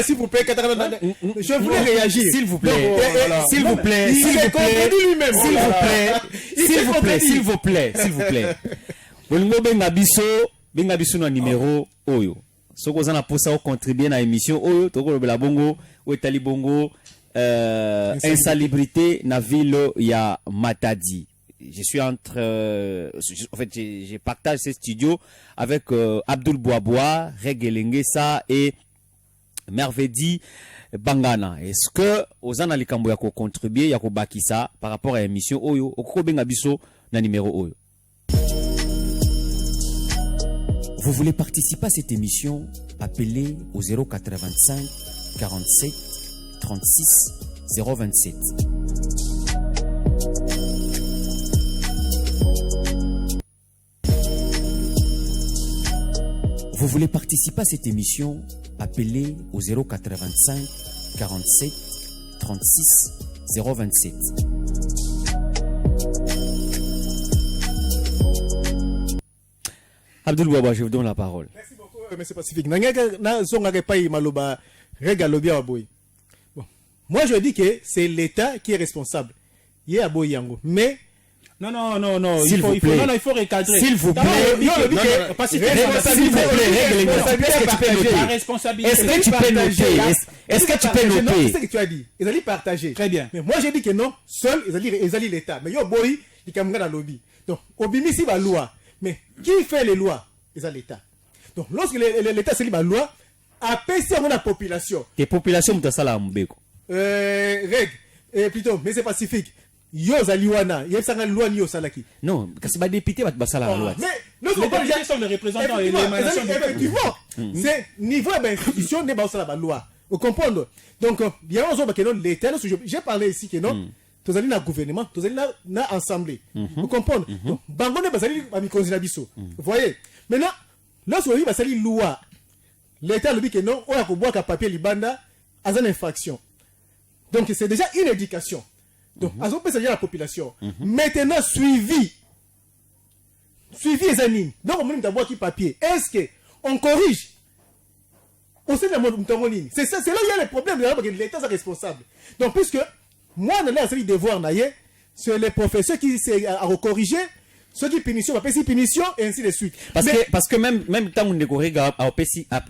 [SPEAKER 5] S'il vous plaît, je voulais réagir.
[SPEAKER 4] S'il vous plaît, s'il vous plaît, Bolingo benga biso na numéro oyo. Soko zana posa contribuer na émission oyo, toko lobela bongo, o etali bongo insalubrité na ville ya Matadi. Je suis en fait, je partage ce studio avec Abdoul Boaboa, Regelengesa et Mervedi Bangana. Est-ce que Ozana Likambo yako contribuer yako bakisa par rapport à l'émission Oyo, okoko benga biso na numéro Oyo. Vous voulez participer à cette émission? Appelez au 085 47 36 027. Vous voulez participer à cette émission? Appelez au 085 47 36 027. Abdoul Boaba, je vous donne la parole.
[SPEAKER 5] Merci beaucoup, M. Pacifique. Bon. Moi, je dis que c'est l'État qui est responsable. Il y a Boyango. Mais
[SPEAKER 7] non.
[SPEAKER 4] S'il vous plaît.
[SPEAKER 7] Il faut recadrer.
[SPEAKER 4] S'il vous plaît. Est-ce que tu peux noter? Est-ce que tu peux noter?
[SPEAKER 5] C'est ce que tu as dit. Ils allaient partager.
[SPEAKER 7] Très bien.
[SPEAKER 5] Mais moi, j'ai dit que non. Seul, ils allaient l'État. Mais yo boy, il y a un lobby. Donc, Obimi, c'est la loi. Mais qui fait les lois? Ils ont l'État. Donc, lorsque l'État se lit la loi, après, c'est la population.
[SPEAKER 4] Les populations, vous avez mbeko.
[SPEAKER 5] Plutôt, mais c'est pacifique. Yo zaliwana, yo sanga loi ni yo salaki.
[SPEAKER 4] Non, parce que les députés vont passer la loi.
[SPEAKER 5] Mais nous sommes pas
[SPEAKER 7] les sont les représentants et l'émanation de
[SPEAKER 5] effectivement. C'est niveau d'institution n'est pas ça la loi. Vous comprenez? Donc, il y a un jour que non l'État, j'ai parlé ici que non. Tous allez dans gouvernement, tous allez dans assemblée. Vous comprenez? Donc, bango ne pas aller à mi biso. Vous voyez? Maintenant, lorsque vous va salir loi, l'État le dit que non, on a que boire papier libanda à une infraction. Donc c'est déjà une éducation. Donc, à ce peut s'agir la population. Maintenant, suivi les animes. Donc, on peut d'abord qui papier. Est-ce que on corrige? On sait la ligne. C'est ça, c'est là où il y a le problème. L'État est responsable. Donc, puisque moi, on a un devoir, c'est les professeurs qui à corriger. Ceux qui punissent, on va payer punition et ainsi de suite.
[SPEAKER 4] Parce que même tant qu'on regarde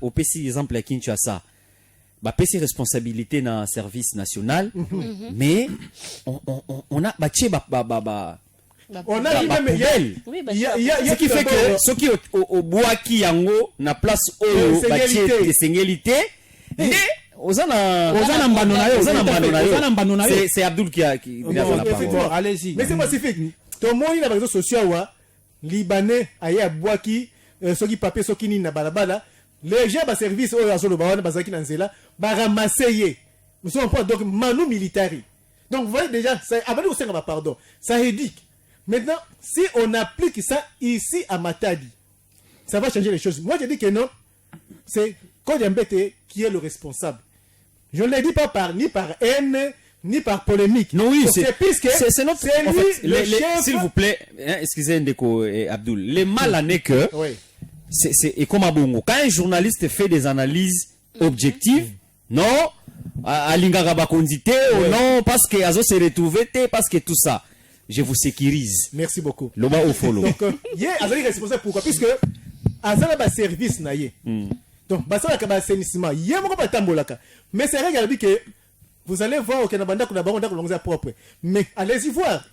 [SPEAKER 4] au PC exemple à Kinshasa, bah PC responsabilité dans le service national, mais on a on a même il y a ce qui fait que ceux qui au bois qui yango na place au bâti singélité mais c'est Abdoul qui a la parole.
[SPEAKER 5] Allez-y. Mais c'est pacifique. Tout le monde dans les réseaux sociaux libanais aya boaki ceux qui papier ceux qui ni na balabala les gens ba service au azolo bawana bazaki na nzela ba ramasser nous sommes pas donc manu militaire. Donc vous voyez déjà ça avant de faire pardon ça éduque. Maintenant si on applique ça ici à Matadi ça va changer les choses. Moi je dis que non c'est Kodjambete qui est le responsable. Je ne le dis pas ni par haine ni par polémique.
[SPEAKER 4] Non, oui, c'est
[SPEAKER 5] notre. C'est lui, le chef.
[SPEAKER 4] S'il vous plaît, excusez Ndeko et Abdoul. Le mal n'est que c'est comme à Bongo. Quand un journaliste fait des analyses objectives, non, à Lingara Kondité, non, parce que Azo s'est retrouvé, parce que tout ça, je vous sécurise.
[SPEAKER 5] Merci beaucoup.
[SPEAKER 4] Loba au follow.
[SPEAKER 5] Donc, Azo est responsable pourquoi? Puisque Azo a un service naïe. Donc, ça a un assainissement. Il y a un peu mais c'est vrai que vous allez voir au Canada qu'on a besoin propre. Mais allez-y voir.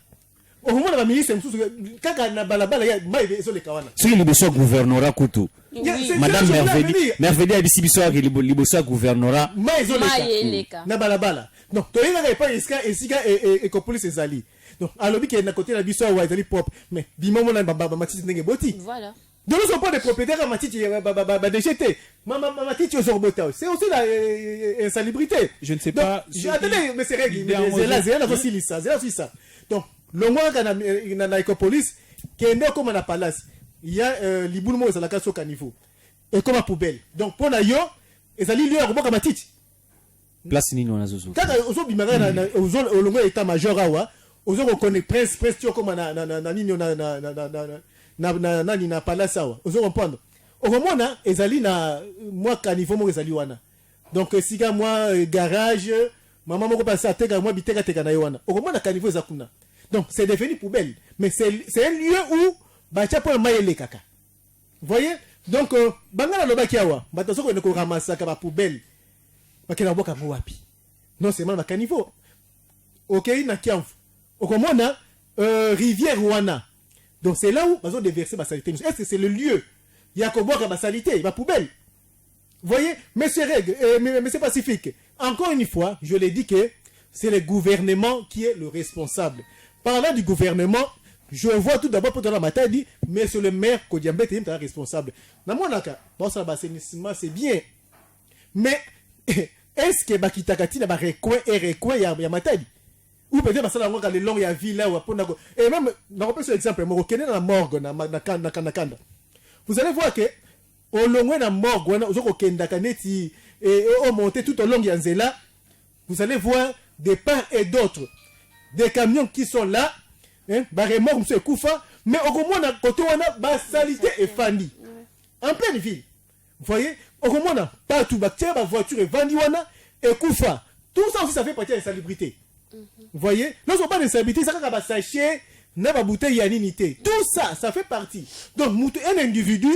[SPEAKER 5] Au moment de la ministre, quand on a balabala, il y a les kawana.
[SPEAKER 4] Si il y a gouvernorat Koutou. Madame Mervedi a dit biso que le gouvernorat.
[SPEAKER 5] Na balabala. Donc, tu n'as pas et police et zali. Donc, à l'objet qui est à côté de la biso ou zali propre. Mais du moment où on a matiti n'est boti.
[SPEAKER 6] Voilà.
[SPEAKER 5] Donc nous sommes pas des propriétaires à matiti déjeté. Matiti aux orbotaux. C'est aussi la insalubrité.
[SPEAKER 7] Je ne sais pas.
[SPEAKER 5] Attendez, mais c'est règle. C'est là aussi ça. C'est aussi ça. Donc, le mois qu'on a l'écopolice, qui est né comme à palace, il y a l'iboulement à la casse au caniveau. Et comme à poubelle. Donc, pour naïo, ils allaient lui à robot à matiti.
[SPEAKER 4] Place ni non azozo.
[SPEAKER 5] Quand aux autres bimarins, aux autres au long état major awa, aux autres on connaît prince comme na na pala sawa ozo comprendre okomona ezali na moi caniveau mo ezali wana donc sika moi garage maman moko passa teka moi biteka teka na wana okomona caniveau ezakuna donc c'est devenu poubelle mais c'est un lieu où bacha pour maïle kaka voyez donc bangala lobaki awa batazo ko ne ko ramassa ka ba poubelle bakena boka mo wapi non c'est mal ba caniveau OK na kiamfu okomona rivière wana donc c'est là où bazo déverser ba salité est-ce que c'est le lieu yakoboka ba salité ba poubelle voyez monsieur Reg monsieur Pacifique encore une fois je l'ai dit que c'est le gouvernement qui est le responsable. Parlant du gouvernement, je vois tout d'abord pour la matin dit monsieur le maire Kodiambé est responsable. Dans mon cas, bon ça l'assainissement c'est bien. Mais est-ce que bakitakati na ba recoin et recoin ya matadi ou peut-être ça la ngaka le long ya ville là ou pour et même dans un exemple mo kene na morgue na kanda. Vous allez voir que au long na morgue on zo kenda kaneti et au monter tout au long ya nzela, vous allez voir de part et d'autre des camions qui sont là ba remorque monsieur Koufa mais au moins na côté wana ba salité et fandi en pleine ville. Vous voyez au moins partout ba tiens ba voiture et vandi wana et Koufa tout ça aussi ça fait partie de l'insalubrité. Vous voyez non c'est pas l'insalubrité ça ka ba sachet na ba bouteille ya ninité tout ça ça fait partie. Donc un individu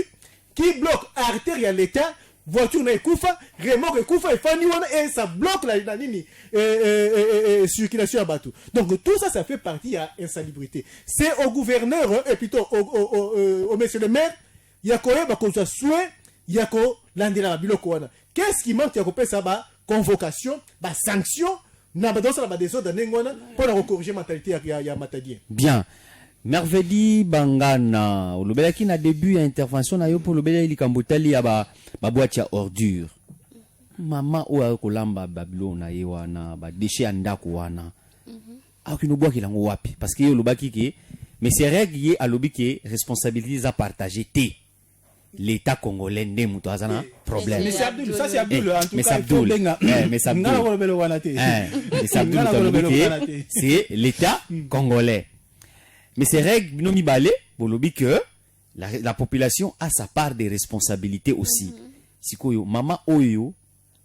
[SPEAKER 5] qui bloque artère ya l'état voiture na Koufa remorque Koufa et fandi wana et ça bloque la nini circulation à bateau. Donc tout ça ça fait partie à insalubrité. C'est au gouverneur et plutôt au monsieur le maire yakoye ba ko souhait yako landela biloko wana. Qu'est-ce qui manque yako pesa ba convocation ba sanction na ba dans la ba désordre ngona pour corriger mentalité ya matadien.
[SPEAKER 4] Bien. Mervedi Bangana, olobelaki na début ya intervention na yo pour lobela likambotali ya ba boîte ya ordure. Mama o kolamba babilo na ye wana ba déchet andako wana. Akino boaki lango wapi parce que olobaki ke mais c'est règle ye alobi ke responsabilité za partager té. L'État congolais n'est muto azana problème.
[SPEAKER 7] Mais c'est Abdul, ça c'est Abdul en tout
[SPEAKER 4] mais
[SPEAKER 7] cas.
[SPEAKER 4] Mais c'est l'État congolais. Mais c'est règle binomi balé bolobi que la population a sa part de responsabilité aussi. Sikoyo mama oyo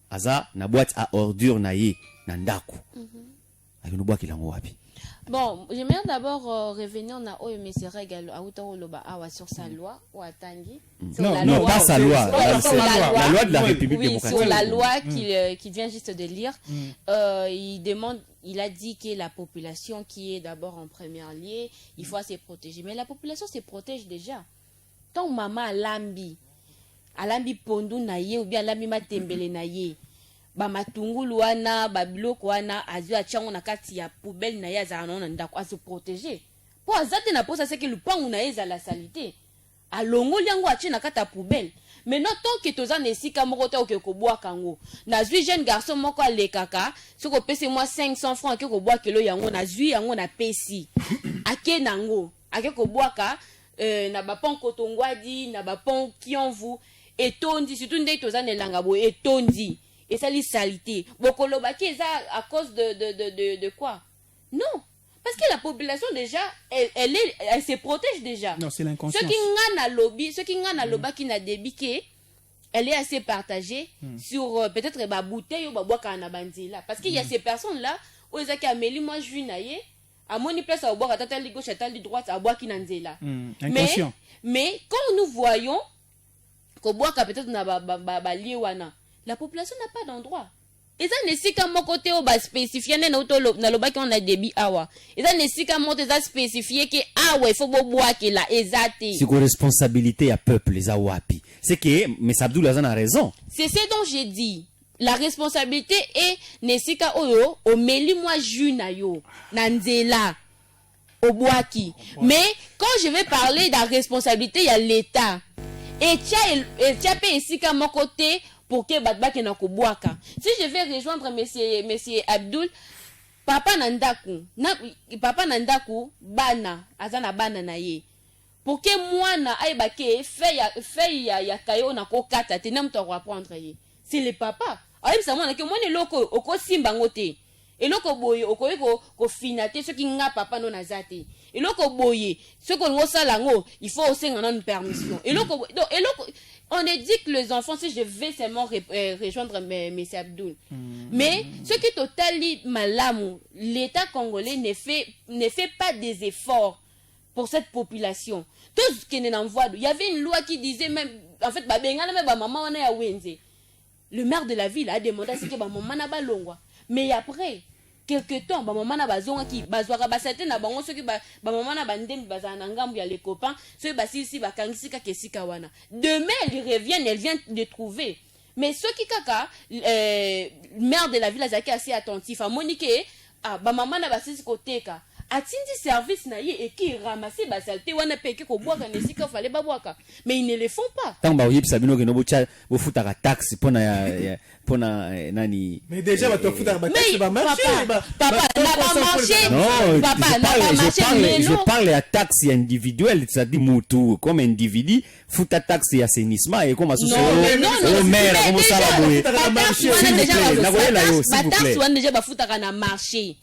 [SPEAKER 4] aza na boîte à ordures na ye na ndako. Akino boaki lango wapi?
[SPEAKER 6] Bon, j'aimerais d'abord revenir na oyo mais c'est règle à Loba awa sur sa loi ou à Tangi.
[SPEAKER 4] Non, pas sa loi. La loi de la République démocratique.
[SPEAKER 6] Sur la loi qui vient juste de lire, il a dit que la population qui est d'abord en première lieu, il faut se protéger. Mais la population se protège déjà. Tant maman alambi pondu na ye ou bien alambi matembele na ye. Ba matungulu wana ba biloko wana azwa chango na kati ya poubelle na ya za na ndako se protéger po azate na posa c'est que le pangu na eza la salité alongo liango achi na kata poubelle mais non tant que toza na esika moko te oke ko boa kango na zui jeune garçon moko alekaka soko pese moi 500 francs ake ko boa kelo yango na zui yango na pesi ake nango ake ko boa ka na ba pon kotongwadi na ba pon kionvu etondi surtout ndé toza na langa bo etondi. Et ça, les saletés. Bokolobaki, ça à cause de quoi? Non. Parce que la population, déjà, elle se protège déjà.
[SPEAKER 7] Non, c'est l'inconscience.
[SPEAKER 6] Ceux qui ont un loba qui n'a débiqué, elle est assez partagée sur peut-être ma bouteille ou ma boîte à banzila. Parce qu'il y a ces personnes-là, où ils ont amélioré, moi, je suis naïe, à mon place à boire, à tata gauche, à tata droite, à boire qui n'a zela. Mais quand nous voyons, qu'on boit peut-être na liwana, la population n'a pas d'endroit. Et ça n'est qu'à mon côté au bas spécifié na loba qui on a débit awa. Et ça n'est qu'à mon côté spécifié que awa il faut boire que la ezate.
[SPEAKER 4] C'est quoi responsabilité à peuple les awapi. C'est que mais Abdul Azan a raison.
[SPEAKER 6] C'est ce dont j'ai dit. La responsabilité est nesika oyo o meli moi juna yo nanzela au boaki. Mais quand je vais parler de la responsabilité, il y a l'État. Et tia pe esika mon côté pour que batbaki na koboaka. Si je vais rejoindre monsieur Abdul, papa nandaku bana azana bana na ye. Pour que mwana aibake fait ya kayo na ko kata te na mto reprendre ye. C'est le papa. Ayi sa mwana ke mwana loko oko simba ngote. eloko boye okoki ko finate ce qui nga papa non azate eloko boye ce qu'on osala ngo il faut aussi une permission eloko donc eloko on est dit que les enfants si je vais seulement rejoindre M. Abdoul mais ce qui totali malamu l'état congolais ne fait pas des efforts pour cette population tout ce qui n'est envoie il y avait une loi qui disait même en fait ba bengana me ba maman wana ya wenze le maire de la ville a demandé à ce que ba maman na ba longwa. Mais après, quelques temps, maman na bazonga qui bazwaka basate na bango soki ba maman na bandem bazana ngambu ya les copains, ceux basisi bakangisi ka kesika wana. Demain, ils reviennent, elle vient de trouver. Mais ceux qui kaka maire de la ville azaki assez attentif à Monique ba maman na basisi koteka. Atindi service na ye et qui ramasse ba saleté wana peke ko boaka nesika fallait ba boaka mais ils ne le font pas
[SPEAKER 4] tant ba yip sabino ke no bocha bo futaka taxe pona nani
[SPEAKER 5] mais déjà ba to futaka ba taxe ba marché
[SPEAKER 6] papa na ba marché
[SPEAKER 4] non
[SPEAKER 6] papa na ba marché
[SPEAKER 4] je parle à taxe individuelle c'est-à-dire mutu comme individu futa taxe ya assainissement et comme associé au maire comme ça la boye
[SPEAKER 6] marché na ko la yo s'il vous plaît taxe wana déjà ba futaka na marché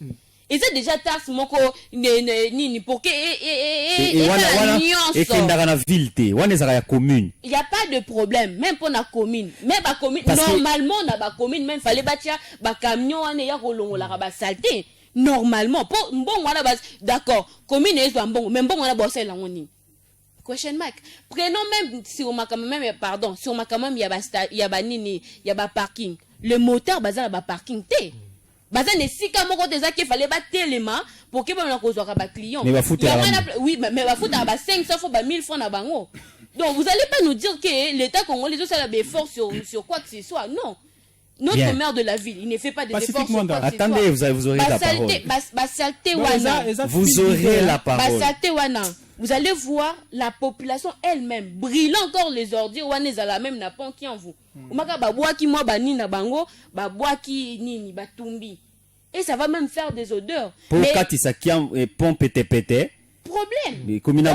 [SPEAKER 6] et c'est déjà taxe moko ni pour que
[SPEAKER 4] et dans la ville wana za ya commune
[SPEAKER 6] il y a pas de problème même pour la commune même ba commune normalement na ba commune même fallait batia ba camion wana ya kolongola ba saleté normalement pour bon wana ba d'accord commune est bon même bon wana bossé la ngoni question mark prenons même sur ma quand même pardon sur ma quand même il y a ba nini il y a ba parking le moteur bazala ba parking té baza ne sika moko teza ke fallait ba telema pour que ba kozwa ba client oui mais ba futa ba 500 fois ba 1000 francs na bango donc vous allez pas nous dire que l'état congolais tout ça la effort sur quoi que ce soit non notre bien. Maire de la ville il ne fait pas des efforts sur quoi
[SPEAKER 4] attendez vous aurez la parole vous aurez la parole
[SPEAKER 6] vous allez voir la population elle-même brûlant encore les ordures wana ezala même na pont qui en vous omaka ba bois qui moi ba nini na bango ba bois qui nini ba tumbi et ça va même faire des odeurs
[SPEAKER 4] pour katisa qui pompe pété
[SPEAKER 6] problème
[SPEAKER 4] mais comme na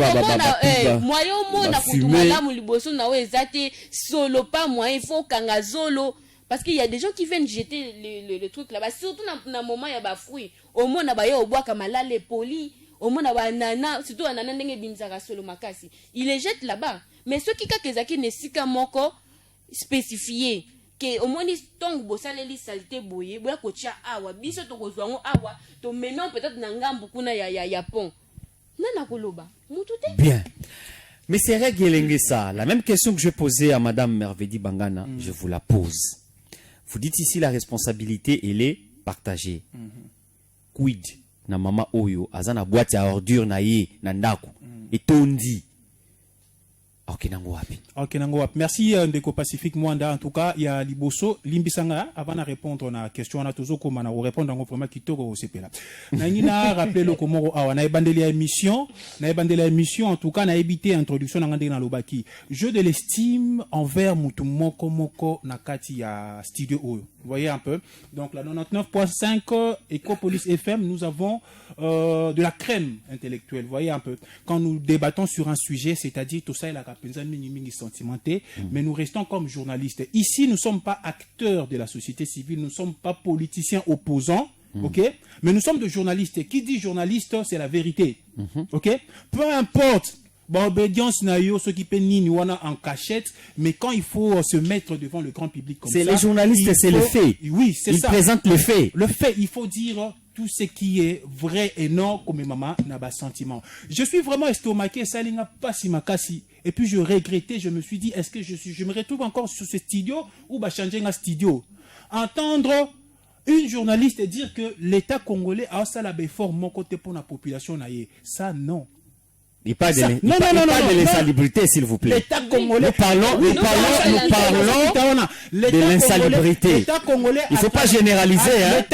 [SPEAKER 6] moyen mona kutuma la muliboso na ezate solo pas moyen il faut kanga zolo parce qu'il y a des gens qui viennent jeter le truc là-bas surtout dans moment il y a ba fruits au moins na ba yo bois comme là les polis au moins na nana surtout nana ndenge bimzaka solo makasi il les jette là-bas mais ceux qui kakezaki ne sika moko spécifié que au moins ils tong bosaleli saleté boye boya ko tia awa biso to kozwango awa to maintenant peut-être na ngambu kuna ya pont nana koloba mutute
[SPEAKER 4] bien mais c'est règle ça la même question que je posais à madame Mervedi Bangana je vous la pose vous dites ici la responsabilité elle est partagée quid na mama oyo azana boîte à ordures na ye na ndako etondi
[SPEAKER 7] Ok, merci Ndeko Pacifique Mwanda. En tout cas, il y a Liboso, Limbisanga, avant de répondre à la question, on a toujours comme on répondre à vraiment qui toko au CPLA. Naïna rappelé le Komoro Awa, na ebandeli émission, en tout cas, na évité introduction dans l'Obaki. Jeu de l'estime envers Mutumoko Moko Nakati ya studio O. Vous voyez un peu. Donc la 99.5 Ecopolis FM, nous avons de la crème intellectuelle. Vous voyez un peu. Quand nous débattons sur un sujet, c'est-à-dire tout ça, il a sentimenté, mais nous restons comme journalistes. Ici, nous ne sommes pas acteurs de la société civile, nous ne sommes pas politiciens opposants, ok? Mais nous sommes des journalistes. Qui dit journaliste, c'est la vérité, ok? Peu importe. Bon, obédience naïo, ceux qui paient nini en cachette, mais quand il faut se mettre devant le grand public comme ça.
[SPEAKER 4] C'est les journalistes, c'est le fait.
[SPEAKER 7] Oui, c'est ça.
[SPEAKER 4] Ils présentent le fait.
[SPEAKER 7] Le fait, il faut dire tout ce qui est vrai et non, comme maman n'a pas sentiment. Je suis vraiment estomaqué, ça n'a pas si makasi. Et puis je regrettais, je me suis dit, est-ce que je me retrouve encore sur ce studio ou bah changer un studio? Entendre une journaliste dire que l'État congolais a ça la fort mon côté pour la population naïe. Ça non.
[SPEAKER 4] Il parle de l'insalubrité, s'il vous plaît.
[SPEAKER 7] L'État congolais.
[SPEAKER 4] Nous parlons de l'insalubrité. Il ne faut pas généraliser,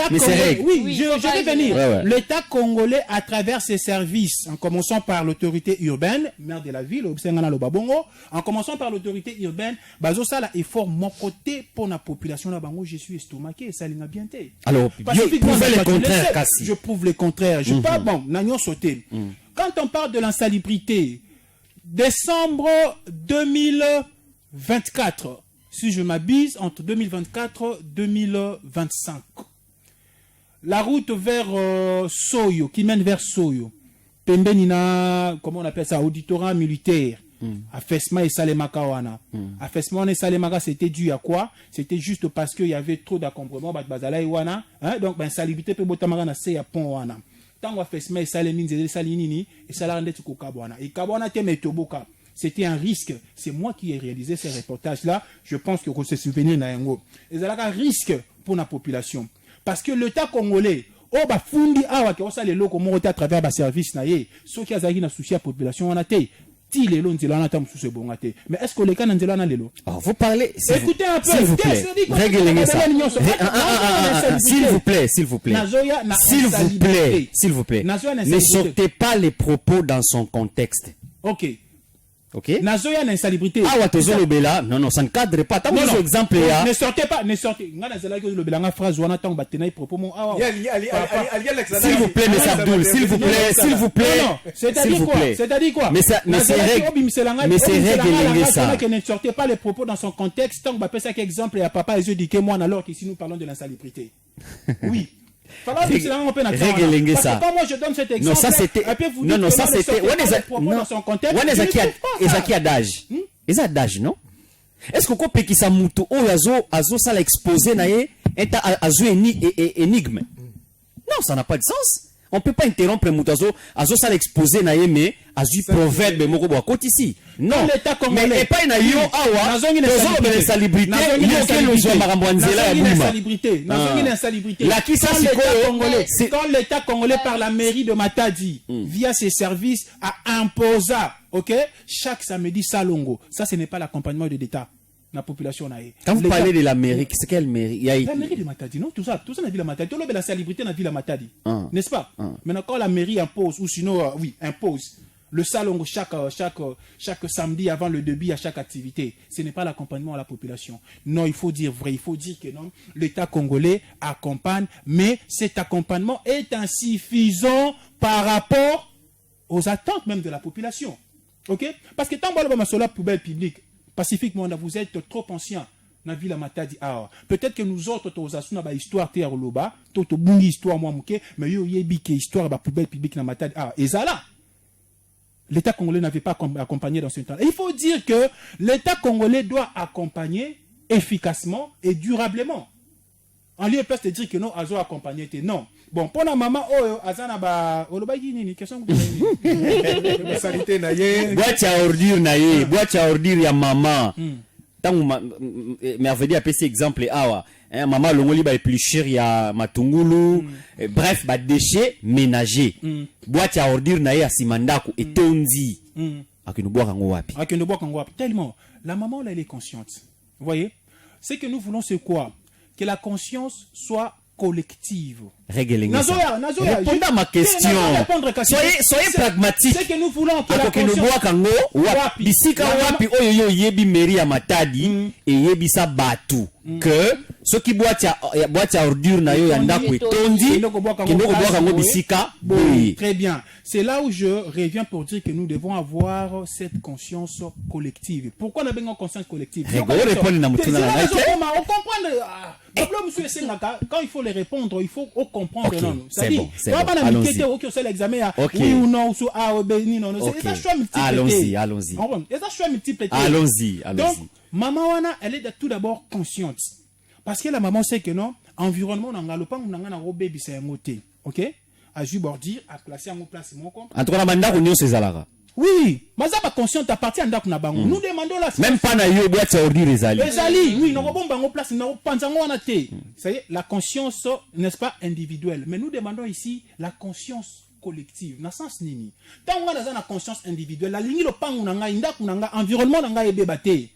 [SPEAKER 4] mais c'est règle.
[SPEAKER 7] Oui, je vais venir. Ouais. L'État congolais, à travers ses services, en commençant par l'autorité urbaine, maire de la ville, en commençant par l'autorité urbaine, Bazosala est fort mon côté pour la population là bango, je suis estomaqué, ça l'a bien été.
[SPEAKER 4] Alors, prouvez le contraire, Kassi.
[SPEAKER 7] Je prouve le contraire. Je parle, bon, n'ayons sauté. Quand on parle de l'insalubrité, décembre 2024, si je m'abuse, entre 2024 et 2025, la route vers Soyo, qui mène vers Soyo. Pembenina, comment on appelle ça, auditorat militaire. Affaissement et Salemaka wana. Affaissement et Salemaka, c'était dû à quoi? C'était juste parce qu'il y avait trop d'accompagnement, wana. Donc, salubrité peut botamara na se ya pont wana. Tant affaissement et Salemine, Salinini, et Salarande Tukukabwana. Et Kabwana te metoboka. C'était un risque. C'est moi qui ai réalisé ces reportages-là. Je pense que c'est souvenir nayango. Et c'est un risque pour la population. Parce que l'État congolais, fundi awa ke osa lelo ko monter à travers ba service na ye ceux qui azaki na souci à population on a té ti lelo nzela na tam sous bongate mais est-ce que les cas nzela na lelo
[SPEAKER 4] vous parlez
[SPEAKER 7] écoutez un peu
[SPEAKER 4] s'il vous plaît réglez ça s'il vous plaît s'il vous plaît ne sortez pas les propos dans son contexte.
[SPEAKER 7] OK.
[SPEAKER 4] Ok.
[SPEAKER 7] Nazoya l'insalubrité.
[SPEAKER 4] Ah ouais, toujours le bela. Non, ça ne cadre pas. T'as un exemple là.
[SPEAKER 7] Ne sortez pas. Nga nazela que le bela nga phrase wana tang batena propos mon. Ah ouais.
[SPEAKER 4] S'il vous plaît, monsieur Abdoul, s'il vous plaît.
[SPEAKER 7] C'est-à-dire quoi?
[SPEAKER 4] Mais c'est règle ça.
[SPEAKER 7] Ne sortez pas les propos dans son contexte. Tant que ça exemple à papa et je dis que moi alors qu'ici nous parlons de l'insalubrité. Oui.
[SPEAKER 4] Règle ça.
[SPEAKER 7] Moi je donne cet exemple.
[SPEAKER 4] Non, ça c'était. Non, ça c'était. Ezaki adage. Les adages, non? Est-ce que vous comprenez qui ça moutou ou azo ça l'a exposé naé est azo énigme? Non, ça n'a pas de sens. On peut pas interrompre moutou azo ça l'a exposé naé mais azu proverbe moko bo côté ici. Non. Mais pas na yo awa. Nazongi na salubrité.
[SPEAKER 7] La qui ça quand l'État congolais par la mairie de Matadi via ses services a imposé OK chaque samedi salongo. Ça ce n'est pas l'accompagnement de l'État. La population naé.
[SPEAKER 4] Quand vous parlez de la mairie, c'est quelle mairie?
[SPEAKER 7] La mairie de Matadi, non? Tout ça dans la ville de Matadi. Tout le la salubrité dans la ville de Matadi. N'est-ce pas? Maintenant quand la mairie impose ou sinon impose le salon chaque samedi avant le début à chaque activité, ce n'est pas l'accompagnement à la population. Non, il faut dire vrai, il faut dire que non, l'État congolais accompagne, mais cet accompagnement est insuffisant par rapport aux attentes même de la population. OK? Parce que tant que la poubelle publique, pacifiquement, vous êtes trop anciens. Na ville Matadi peut-être que nous autres tozasuna ba histoire te roloba to bungi histoire moi muke mais yo yebi ke histoire ba poubelle publique na Matadi ezala. L'État congolais n'avait pas accompagné dans ce temps. Il faut dire que l'État congolais doit accompagner efficacement et durablement. En lieu et place de dire que non, azo accompagné non. Bon, pour la maman, azana ba olobayi nini question que
[SPEAKER 5] salité na ye.
[SPEAKER 4] Boîte à ordure na ye, boîte à ordure ya maman. Tant merveilleux appeler cet exemple awa. Maman longoli ba épluchir ya matungulu. Bref, ba déchets ménagers. Boîte à ordure na ye ya simandako etondi. Akinoboa kango wapi?
[SPEAKER 7] Akinoboa kango wapi? Tellement la maman là elle est consciente. Vous voyez? Ce que nous voulons c'est quoi? Que la conscience soit collective.
[SPEAKER 4] Répondez à ma question. Soyez pragmatique.
[SPEAKER 7] C'est que nous voulons que la
[SPEAKER 4] conscience que ceux qui boivent à ordure na yo yanda kwetondi
[SPEAKER 7] très bien. C'est là où je reviens pour dire que nous devons avoir cette conscience collective. Pourquoi on a besoin de conscience collective?
[SPEAKER 4] On comprend.
[SPEAKER 7] Quand il faut les répondre, il faut comprendre.
[SPEAKER 4] Okay, c'est bon. Allons-y.
[SPEAKER 7] Donc, maman wana, elle est tout d'abord consciente. Parce que la maman sait que non, environnement n'a pas na robé bi c'est ngoté. OK? À jubordir, à placer en place mon compte.
[SPEAKER 4] En tout cas, manda ko nyo sezalara.
[SPEAKER 7] Oui, mais ça va consciente à partir d'ak na bango. Nous demandons la
[SPEAKER 4] même pas na yo boîte à ordure ezali.
[SPEAKER 7] Ezali, oui, non bon bango place na panzango wana té. Ça y est, la conscience n'est-ce pas individuelle, mais nous demandons ici la conscience collective. Na sens nini. Tant on a la conscience individuelle, la ligne le pango nanga indak nanga environnement nanga ebebate.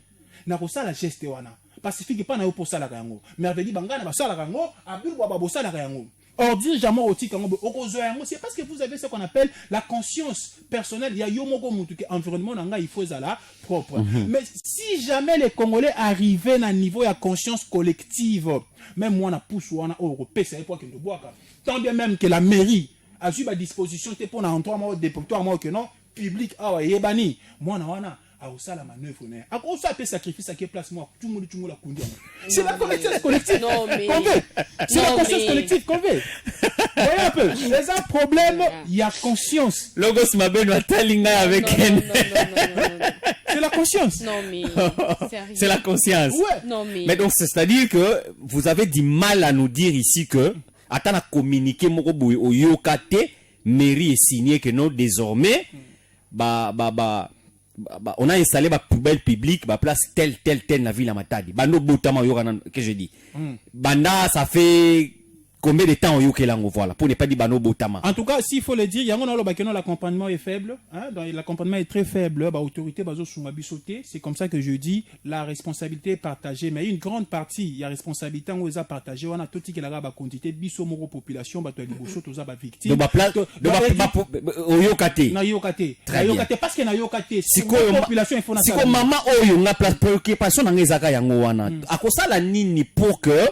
[SPEAKER 7] Na ko ça la geste wana. Pacifique pas na yo pour ça la kango. Merveille bangana ba ça la kango, abul bo ba ça la kango. Or dire jamais au tika kango c'est parce que vous avez ce qu'on appelle la conscience personnelle. Il y a yomoko mutuke environnement nanga il faut ça propre. Mais si jamais les Congolais arrivaient à un niveau de conscience collective, même moi na pousse wana européen c'est pas que de boire tant bien même que la mairie a eu à disposition pour na en 3 mois dépotoir moi que non public yebani moi na wana à ça la manœuvre honnête à quoi ça peut sacrifice à quelle place moi tout le monde la conduit c'est la conscience collective qu'on veut c'est la conscience collective qu'on veut voyez un peu les un problème il y a conscience
[SPEAKER 4] logos mabeno atalinga avec
[SPEAKER 7] c'est la conscience
[SPEAKER 6] non mais
[SPEAKER 4] c'est la conscience
[SPEAKER 7] ouais
[SPEAKER 6] non
[SPEAKER 4] mais donc c'est-à-dire que vous avez du mal à nous dire ici que attends communiquer moko boy au yokate mairie est signé que non désormais on a installé ma poubelle publique place telle la ville à Matadi no botama que je dis banda ça fait combien de temps voilà pour ne pas dire bano botama.
[SPEAKER 7] En tout cas s'il faut le dire l'accompagnement est faible hein l'accompagnement est très faible autorité bazo suma bisoté c'est comme ça que je dis la responsabilité est partagée mais une grande partie il y a responsabilité on les a partagé on a tout qui la ba quantité biso moro population ba to liboso to za ba victime
[SPEAKER 4] donc oyokate
[SPEAKER 7] na yokate parce que na yokate
[SPEAKER 4] si population il faut na si ko mama oyo na place préoccupation na ngezaka yango wana akosala nini pour que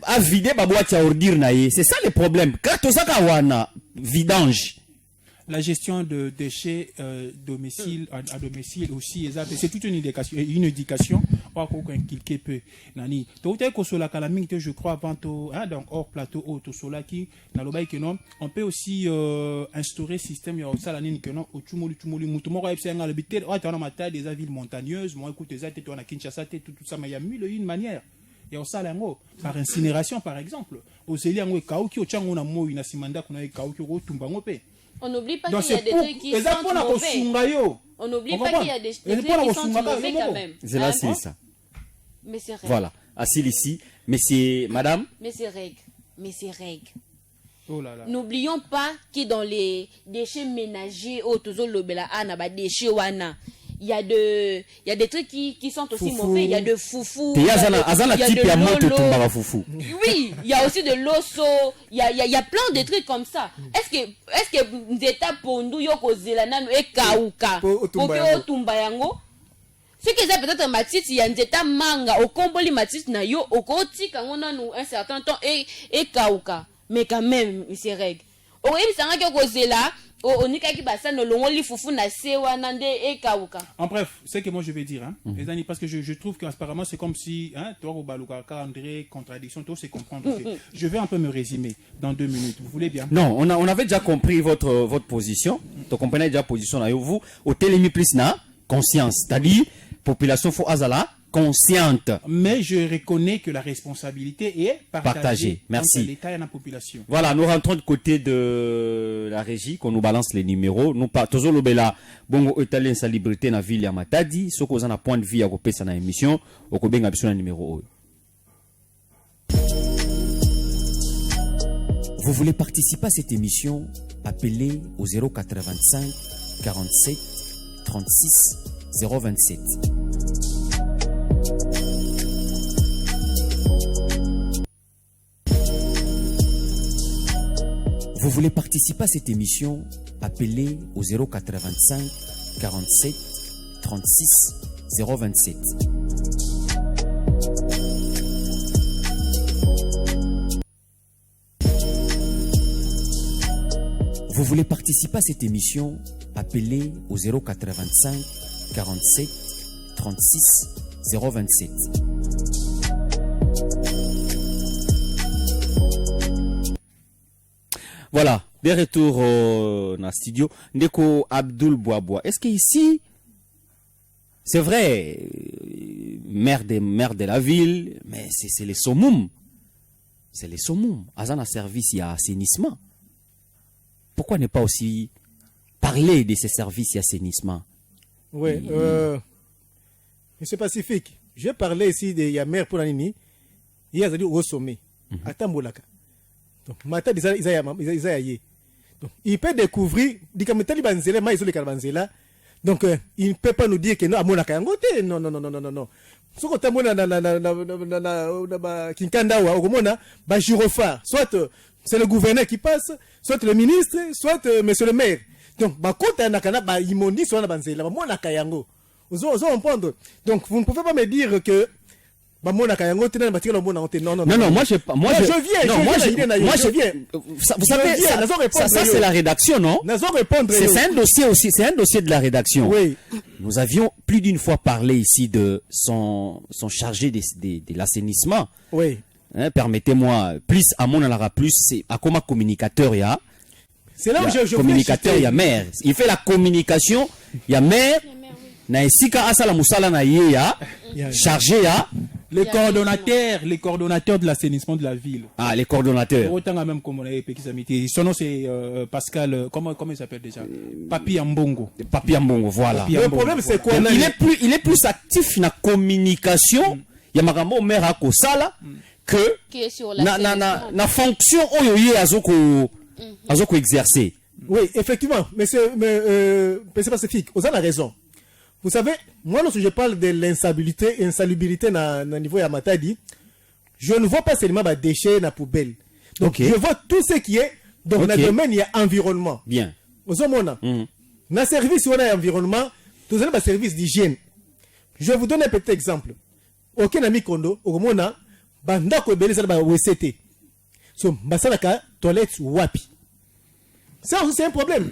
[SPEAKER 4] à vider ma boîte à ordures naïe c'est ça le problème quand ça kawana vidange
[SPEAKER 7] la gestion de déchets domicile à domicile aussi c'est toute une éducation pas qu'on quelque peu nani tout est que sur la calamine je crois avant donc hors plateau auto sola qui na loba que non on peut aussi instaurer système ya ça la nini que non au tumuli mutumo ko epse nga le bité on a mata des villes montagneuses moi écoute ça on a Kinshasa tout ça mais il y a mille une manière et au salango par incinération par exemple au seliango kauki o chango na moi na simanda kuna kauki o tumbango pe
[SPEAKER 6] on n'oublie pas qu'il y a des trucs qui sont mauvais on n'oublie pas qu'il y a des trucs qui sont mauvais quand même
[SPEAKER 4] c'est là c'est ça
[SPEAKER 6] mais c'est règle
[SPEAKER 4] voilà assis ici mais c'est madame
[SPEAKER 6] mais c'est règle
[SPEAKER 7] oh là là
[SPEAKER 6] n'oublions pas que dans les déchets ménagers au tozo lobela ana ba déchets wana il y a des trucs qui sont aussi mauvais il y a de foufou
[SPEAKER 4] il y a type ya moto tumbaka foufou
[SPEAKER 6] oui il y a aussi de l'osso il y a plein de trucs comme ça est-ce que nzeta pondu yoko zela nanu ekauka otumba yango ce que ça peut-être matiti ya nzeta manga okomboli matiti na yo okotika ngona nu un certain temps ekauka mais quand même c'est règle oyebisanga ke kozela
[SPEAKER 7] en bref, c'est que moi je vais dire, parce que je trouve qu'apparemment c'est comme si, toi, André, contradiction, tout c'est comprendre. Je vais un peu me résumer dans 2 minutes. Vous voulez bien?
[SPEAKER 4] Non, on avait déjà compris votre position. Tu comprenais déjà position là. Vous, au télémi plus na conscience, c'est-à-dire population faut azala consciente.
[SPEAKER 7] Mais je reconnais que la responsabilité est partagée.
[SPEAKER 4] Merci.
[SPEAKER 7] Entre l'État et la population.
[SPEAKER 4] Voilà, nous rentrons de côté de la régie, qu'on nous balance les numéros. Nous pas toujours l'obéla. Bongo italien sa liberté na ville ya Matadi. Ce qu'on a point de vue à couper ça na émission. Au Kobenga besoin un numéro. Vous voulez participer à cette émission? Appelez au 085 47 36 027. Vous voulez participer à cette émission? Appelez au 085 47 36 027. Vous voulez participer à cette émission? Appelez au 085 47 36 027. Voilà, de retour dans le studio. Ndeko Abdoul Boaboa. Est-ce que ici, c'est vrai, maire de la ville, mais c'est les Somoum. C'est les Somoum. Azana service, il y a assainissement. Pourquoi ne pas aussi parler de ces services et assainissement?
[SPEAKER 5] Oui, Monsieur Pacifique, j'ai parlé ici de la maire pour la Nini. Il y a dit au sommet. À Tambolaka. Donc, donc, il peut découvrir, donc il ne peut pas nous dire que non, non, non, non, non, non, non. Ce qu'on a gyrophare, soit c'est le gouverneur qui passe, soit le ministre, soit monsieur le maire. Donc, donc vous ne pouvez pas me dire que Non,
[SPEAKER 4] moi je
[SPEAKER 5] viens.
[SPEAKER 4] Vous savez, ça c'est la rédaction, non? C'est un dossier aussi, c'est un dossier de la rédaction.
[SPEAKER 5] Oui.
[SPEAKER 4] Nous avions plus d'une fois parlé ici de son chargé de l'assainissement.
[SPEAKER 5] Oui.
[SPEAKER 4] Hein, permettez-moi, plus à mon alara plus, c'est à comment communicateur il y a.
[SPEAKER 5] C'est là où je
[SPEAKER 4] communicateur, il y a maire. Il fait la communication, il y a maire. Na esika asala musala na ye ya chargé ya
[SPEAKER 7] les coordonnateurs de l'assainissement de la ville.
[SPEAKER 4] Ah, les coordonnateurs.
[SPEAKER 7] Autant même comme on a épéqué son nom c'est Pascal, comment il s'appelle déjà? Papi Ambongo.
[SPEAKER 4] Papi Ambongo, voilà.
[SPEAKER 5] Le problème c'est quoi?
[SPEAKER 4] Il est plus actif na communication ya makambo maire a ko sala que na fonction oyoye azoko exercer.
[SPEAKER 5] Oui, effectivement, monsieur Pacifique, vous avez raison. Vous savez, moi lorsque je parle de l'insalubrité na niveau ya Matadi, je ne vois pas seulement des déchets na poubelle. Donc je vois tout ce qui est dans le domaine il y a environnement.
[SPEAKER 4] Bien.
[SPEAKER 5] Vous avez na service on a environnement, tout ça service d'hygiène. Je vais vous donner un petit exemple. Aucun ami kondo, au mona banda ko belé ça ba WCT. So basalaka toilette wapi. Ça c'est un problème.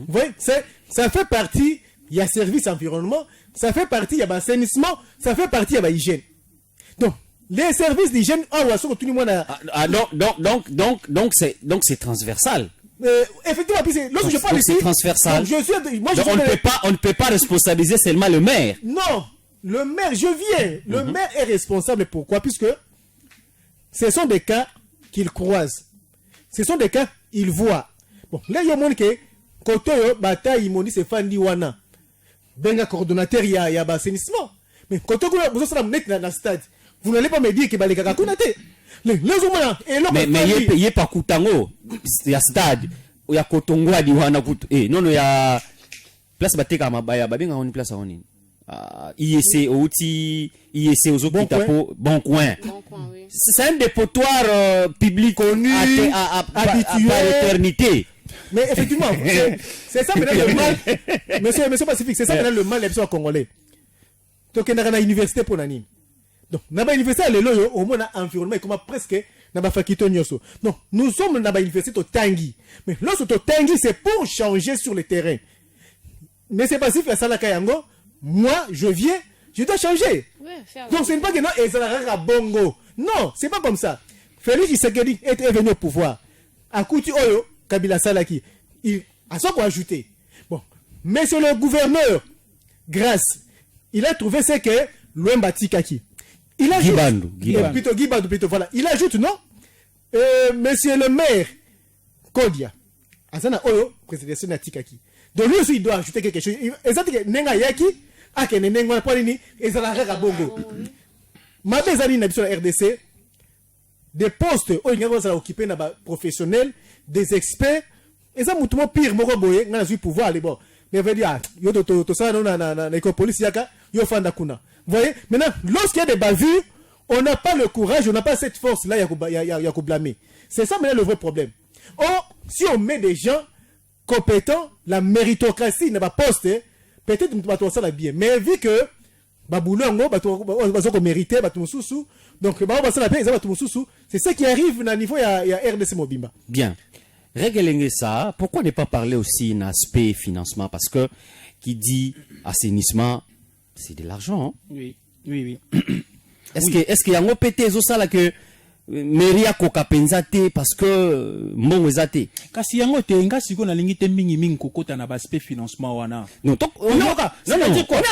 [SPEAKER 5] Vous voyez, ça fait partie. Il y a service environnement, ça fait partie, il y a assainissement, ça fait partie, il y a hygiène. Donc, les services d'hygiène,
[SPEAKER 4] donc c'est transversal.
[SPEAKER 5] Effectivement, lorsque je parle ici,
[SPEAKER 4] c'est transversal.
[SPEAKER 5] Donc
[SPEAKER 4] on ne peut pas responsabiliser seulement le maire.
[SPEAKER 5] Non, le maire, le maire est responsable. Pourquoi? Puisque ce sont des cas qu'il croise. Ce sont des cas qu'il voit. Bon, là, il y a mon que côté bataille, il c'est Fandi Wana. Benga coordonnateur il y a assainissement. Mais quand vous êtes dans le stade, vous n'allez pas me dire que les gars mais
[SPEAKER 4] il y a pas Kutango, il y a stade, il y a Kotongo à Diwana non il y a place Bateka Mabaya, Babenga on place on IEC outil IEC aux autres bon coin. C'est un dépotoir public connu habitué à l'éternité.
[SPEAKER 5] Mais effectivement, c'est ça maintenant le mal. Monsieur Pacifique, c'est ça maintenant le mal des gens congolais. Donc, on a une université pour Nani. Donc, on a une université au moins environnement comme presque na ba fakito nyoso. Donc, nous sommes dans une université au Tangi. Mais lorsque au Tangi, c'est pour changer sur le terrain. Mais c'est pas si fait ça la Kayango. Moi, je viens, je dois changer. Donc, c'est pas que non, et ça la bongo. Non, c'est pas comme ça. Félix Tshisekedi est venu au pouvoir. À Kouti Oyo, Kabila Salaki, il a ça quoi ajouter. Bon, mais sur le gouverneur, grâce, il a trouvé ce que Louembati Kaki. Il ajoute, plutôt, voilà. Il ajoute, non? Monsieur le maire, Kodia, Azana Oyo, président Natikaki. Donc lui aussi, il doit ajouter quelque chose. Exactement, Nenga Yaki, Akene Nenga Polini, et Zalaka Bongo. Ma bezali n'a sur la RDC, des postes, où ça occupé na professionnels, des experts, et ça moutement pire, moko boye, n'a pas pouvoir aller bon. Mais veut dire, yo to ça non na police yaka, yo fanda kuna. Vous voyez, maintenant, lorsqu'il y a des bavures, on n'a pas le courage, on n'a pas cette force là, il y a blâmer. C'est ça maintenant le vrai problème. Or, si on met des gens compétents, la méritocratie n'a pas poste, peut-être on va ça bien. Mais vu que baboulongo, bato mérité, bato sous, donc c'est ça qui arrive au niveau de RDC Mobimba.
[SPEAKER 4] Bien. Régler ça, pourquoi ne pas parler aussi d'un aspect financement? Parce que qui dit assainissement, c'est de l'argent. Hein?
[SPEAKER 7] Oui.
[SPEAKER 4] Est-ce qu'il y a un OPT ça là que Meria koka penzate parce que mon ezate
[SPEAKER 7] kasi yango te ngasi ko na lingi te mingi kokota na aspect financement wana
[SPEAKER 4] non on est en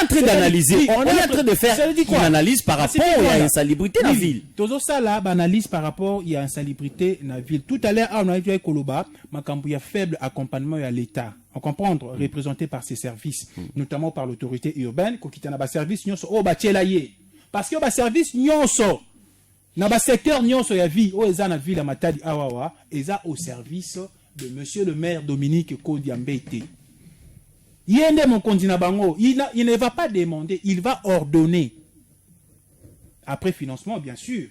[SPEAKER 4] train d'analyser on est en train de faire une analyse par rapport à l'insalubrité dans la ville
[SPEAKER 7] tozo sala analyse par rapport à l'insalubrité dans la ville tout à l'heure on a vu Koloba makambu ya faible accompagnement à l'état on comprendre représenté par ses services notamment par l'autorité urbaine ko kitana ba service nyonso o ba tiela ye parce que ba service nyonso na ba secteur nyonso ya vie o eza na ville ya Matadi awawa eza au service de monsieur le maire Dominique Kodiambete. Yende mon kondina bango, il ne va pas demander, il va ordonner. Après financement bien sûr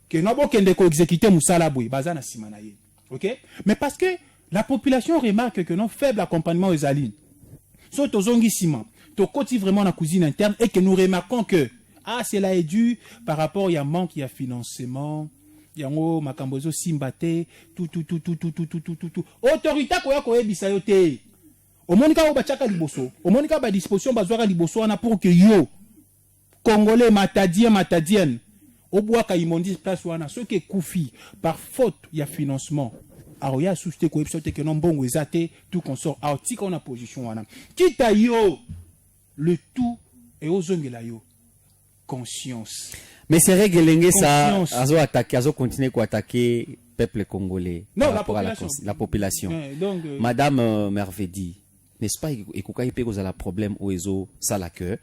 [SPEAKER 7] que nabo kende ko exécuter musala boy bazana simana ye. OK? Mais parce que la population remarque que non faible accompagnement aux alines. So tozongi sima, to koti vraiment la cuisine interne et que nous remarquons que Ah, cela est dû par rapport, il y a manque, il y a financement. Yango makambozo simbate tout. Autorité koya bisa yo te. Omonika o bachaka liboso. Omonika ba disposition bazwaka liboso wana pour que yo Congolais matadienne obwaka imondis place wana ce qui koufi par faute il y a financement. Alors il y a souci ko episode que non bongo ezate tout consort. Alors tika on a position wana. Kita yo le tout et ozongela yo conscience.
[SPEAKER 4] Mais c'est vrai que ça azo continuer à attaquer peuple congolais
[SPEAKER 7] non,
[SPEAKER 4] par rapport à la population.
[SPEAKER 7] Donc,
[SPEAKER 4] Madame Mervedi, n'est-ce pas ekuka ipe ko la problème au ezo ça la que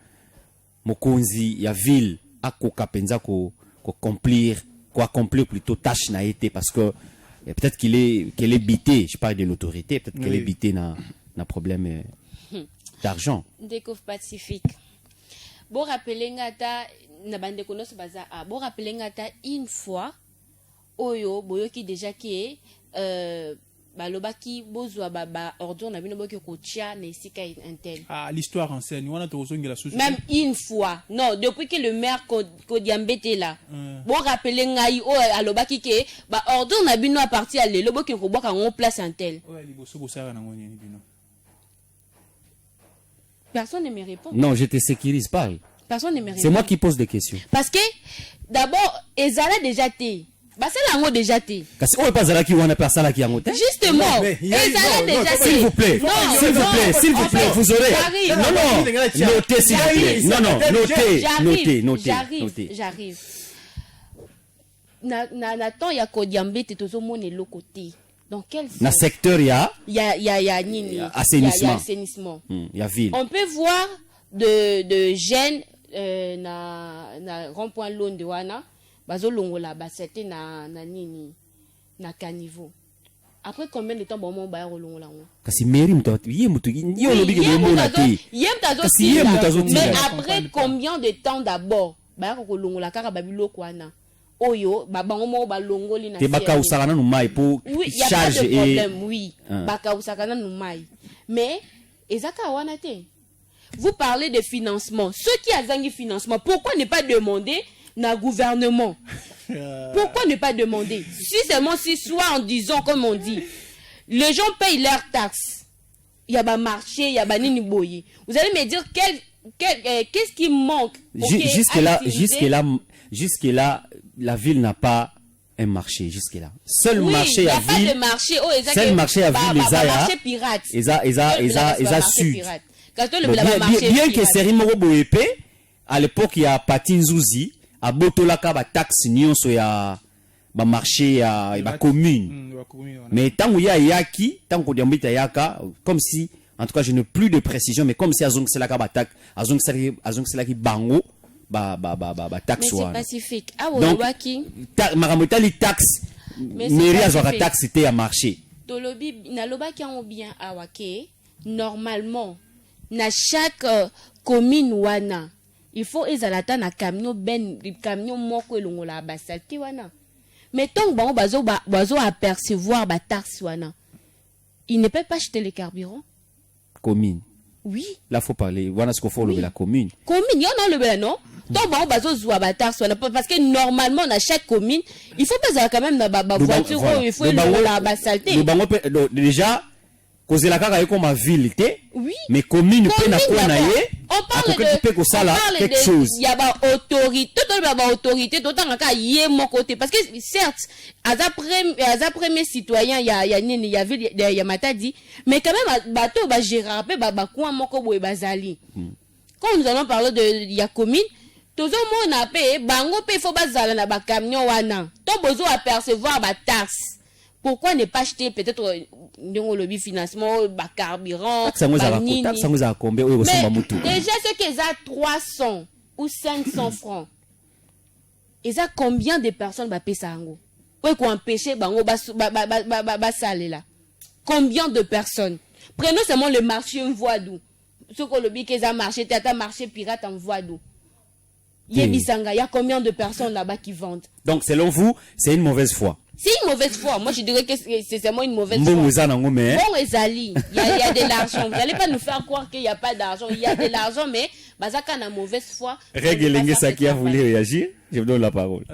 [SPEAKER 4] mokonzi ya ville akoka penza ko accomplir plutôt tâche na été parce que peut-être qu'elle est bité, je parle de l'autorité, peut-être qu'elle est bité na problème d'argent.
[SPEAKER 6] Découvre Pacifique. Bon rappeler ngata na bande konos baza a bon rappeler ngata une fois oyo boyoki déjà qui balobaki bozwa ba ordre na bino boki ko tia na sika intel.
[SPEAKER 7] Ah, l'histoire enseigne wana to zongi la société.
[SPEAKER 6] Même une fois. Non, depuis que le maire ko diambete là. Bon rappeler ngai o alobaki ke ba ordre na bino à partir à lelo boki ko boka en place intel.
[SPEAKER 7] Ouais, liboso bosara na ngoni bino.
[SPEAKER 6] Personne ne me répond.
[SPEAKER 4] Non, je te sécurise pas.
[SPEAKER 6] Personne ne me répond.
[SPEAKER 4] C'est moi qui pose des questions.
[SPEAKER 6] Parce que d'abord, Ezala déjà té. Bah c'est là déjà té.
[SPEAKER 4] Parce qu'on pas Zala qui on appelle ça là qui a monté.
[SPEAKER 6] Justement, Ezala déjà té.
[SPEAKER 4] S'il vous plaît. S'il vous plaît, vous aurez. Non, notez s'il vous plaît. Non, notez.
[SPEAKER 6] J'arrive. Nathan ya Kodiambe te tozo mone le côté. Dans quel sens?
[SPEAKER 4] Dans le secteur, il y a
[SPEAKER 6] nini?
[SPEAKER 4] Assainissement. Il y a ville.
[SPEAKER 6] On peut voir de jeunes na rond-point Londe wana bazo longola basete na nini na caniveau. Après combien de temps bon mon ba longola ngo?
[SPEAKER 4] Kasi mairie mutu yo lobi ke mo na te.
[SPEAKER 6] Mais après combien de temps d'abord ba ko longola kaka babiloko wana? Oyo babango mo balongoli na
[SPEAKER 4] te baka usakana no mai pour charge et
[SPEAKER 6] problème oui baka usakana no mai mais ezaka wana te. Vous parlez de financement. Ceux qui ont un financement, pourquoi ne pas demander na gouvernement? Pourquoi ne pas demander? Si seulement si soit en disant comme on dit, les gens payent leurs taxes. Il y a un marché, il y a un nini boye. Vous allez me dire qu'est-ce qui manque?
[SPEAKER 4] Jusque là, la ville n'a pas un marché jusque là. Seul marché à ville.
[SPEAKER 6] Il n'y a pas de marché.
[SPEAKER 4] Seul marché à ville les
[SPEAKER 6] marché pirate.
[SPEAKER 4] Ils a su. Bien que Seri Moro Boepe, à l'époque il y a Patinzouzi, à Botolaka ba taxe nyonso ya ba marché ya ba commune. Mais tant où il y a yaki, tant qu'on dit yaka, comme si en tout cas je n'ai plus de précision mais comme si azong selaka ba taxe, azong selaki bango ba taxe
[SPEAKER 6] wa. Mais c'est pacifique. Ah
[SPEAKER 4] ouais
[SPEAKER 6] waki.
[SPEAKER 4] Maramota li taxe. Mairie azora taxe c'était à marché.
[SPEAKER 6] Tolobi na lobaki en bien awake normalement na chaque commune wana il faut ezalata na camion moko elongola basalti wana mais tant bon bazo apercevoir ba taxe wana il ne peut pas acheter le carburant
[SPEAKER 4] commune
[SPEAKER 6] oui
[SPEAKER 4] là faut parler voilà ce qu'il faut lever la commune
[SPEAKER 6] y en a le non tant bon bazo zoa ba taxe wana parce que normalement na chaque commune il faut pas quand même na ba voiture il faut elongola basalti
[SPEAKER 4] déjà cause la kaka comme ma ville
[SPEAKER 6] oui
[SPEAKER 4] mais commune peut na quoi na ye
[SPEAKER 6] on parle de
[SPEAKER 4] quelque chose
[SPEAKER 6] il y a ba autorité tout en cas yé mon côté parce que certes à premier citoyen il y a ville il y a Matadi mais quand même bateau ba gérer ba quoi moko boy bazali quand nous allons parler de il y a commune tozo mo na pe bango pe faut bazala na ba camion wana to besoin apercevoir ba taxe. Pourquoi ne pas acheter peut-être le financement, carburant,
[SPEAKER 4] mais déjà
[SPEAKER 6] ce qu'ils ont 300 ou 500 francs. Ils ont combien de personnes va payer ça? Pour empêcher là. Combien de personnes? Prenons seulement le marché en voie d'où. Ce que le bic a marché, t'as marché pirate en voie d'où. Il y a combien de personnes là-bas qui vendent?
[SPEAKER 4] Donc selon vous, c'est une mauvaise foi.
[SPEAKER 6] C'est une mauvaise foi. Moi, je dirais que c'est seulement une mauvaise foi. Bon, Ezali, il y a de l'argent. Vous n'allez pas nous faire croire qu'il n'y a pas d'argent. Il y a de l'argent, mais bazaka na mauvaise foi.
[SPEAKER 4] Règle ça qui a voulu réagir. Je vous donne la parole.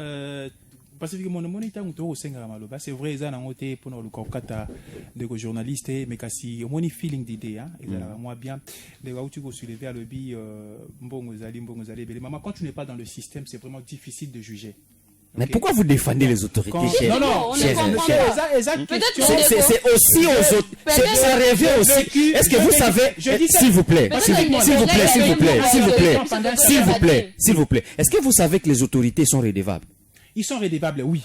[SPEAKER 7] Parce que mon monita muto osenga maloba c'est vrai ça na ngote pour le kokata de journaliste mais kasi moni feeling d'idée hein et là moi bien les gars tu go soulever à lobby mbongo zali bele maman quand tu n'es pas dans le système c'est vraiment difficile de juger.
[SPEAKER 4] Mais pourquoi vous défendez les autorités?
[SPEAKER 7] Non,
[SPEAKER 4] c'est aussi aux autres. Ça revient aussi. Est-ce que vous savez, s'il vous plaît, est-ce que vous savez que les autorités sont redevables?
[SPEAKER 7] Ils sont redevables, oui.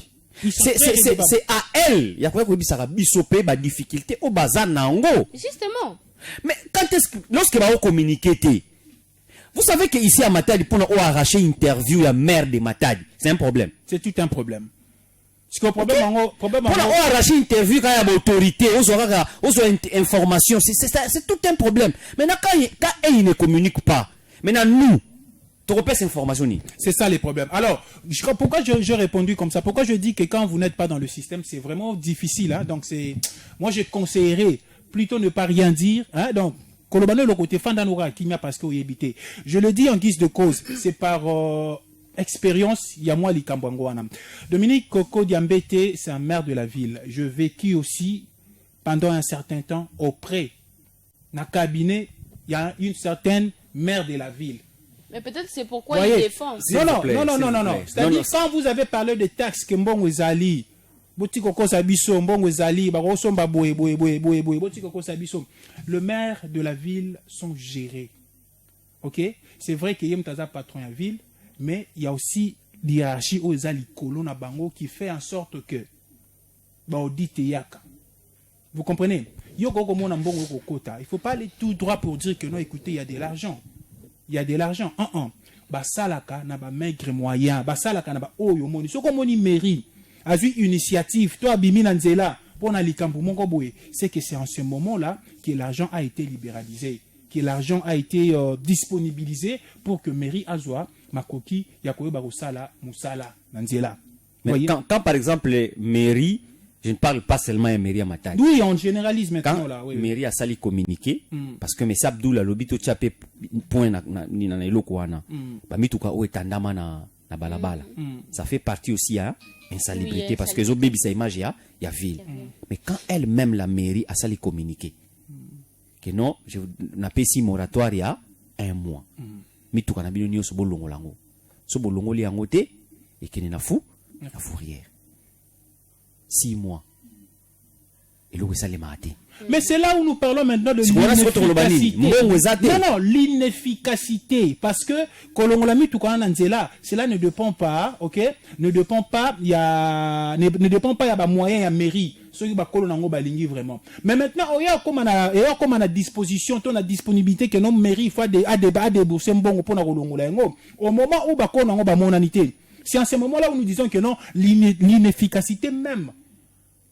[SPEAKER 4] C'est à elles. Il y a quoi que ça va bisoper ma difficulté au bazar nango.
[SPEAKER 6] Justement.
[SPEAKER 4] Mais quand est-ce que lorsque va communiquer, vous savez qu'ici à Matadi, pour nous arracher interview la mère de Matadi, c'est un problème.
[SPEAKER 7] C'est tout un problème. Parce que pour
[SPEAKER 4] nous arracher interview quand il y a autorité, aux informations, c'est tout un problème. Maintenant quand ils ne communiquent pas, maintenant nous
[SPEAKER 7] c'est ça les problèmes. Alors, pourquoi j'ai répondu comme ça? Pourquoi je dis que quand vous n'êtes pas dans le système, c'est vraiment difficile. Hein? Donc, moi, je conseillerais plutôt ne pas rien dire. Hein? Donc, Kolobano, le côté Fandanora, qui m'a parce qu'il y habité. Je le dis en guise de cause. C'est par expérience, il y a moi, l'Ikambouangouana. Dominique Koko Diambete, c'est un maire de la ville. Je vécu aussi pendant un certain temps auprès d'un cabinet. Il y a une certaine maire de la ville.
[SPEAKER 6] Mais peut-être c'est pourquoi il défend.
[SPEAKER 7] Non. C'est-à-dire, quand vous avez parlé de taxes que Mbongo Zali, le maire de la ville sont gérés. Ok? C'est vrai qu'il y a un patron à la ville, mais il y a aussi l'hierarchie aux Zali Kolona Bango qui fait en sorte que vous comprenez? Il ne faut pas aller tout droit pour dire que non, écoutez, il y a de l'argent. Il y a de l'argent. Basalaka n'a pas maigre moyen. Basalaka n'a pas oyo moni. Ce qu'on moni mairie a vu une initiative. Toi Bimi Nanzela pour na likambu mongo boye. C'est que c'est en ce moment-là que l'argent a été libéralisé, que l'argent a été disponibilisé pour que mairie azwa makoki yakoyo barusala musala Nanzela.
[SPEAKER 4] Mais quand par exemple les mairies, je ne parle pas seulement de mairie à Matadi.
[SPEAKER 7] Oui, on généralise maintenant
[SPEAKER 4] quand
[SPEAKER 7] là. Oui,
[SPEAKER 4] mairie a sali communiqué parce que M. Abdoul lobito tchapé point ni na eloko wana. Ba mituka o etandama na balabala. Ça fait partie aussi à insalubrité parce que zo baby sa image il y a ville. Mais quand elle-même la mairie a sali communiqué que non, je n'a pas si moratoire il y a 1 mois. Mituka na bino nyoso bolongo lango. So bolongo li yango te et que na fourrière. 6 mois. Et l'eau ça les maté.
[SPEAKER 7] Mais c'est là où nous parlons maintenant de l'inefficacité. Non, l'inefficacité. Parce que Kolongolami tout quand cela ne dépend pas, ok? Ne dépend pas, il y a moyen, il y a mairie. Ceux qui kolonango balingi vraiment. Mais maintenant, il y a comme on a disposition, on a disponibilité que nos mairies faut à débourser bon pour na kolongolango. Au moment où bakolonango ba monanité. C'est en ce moment-là où nous disons que non, l'inefficacité même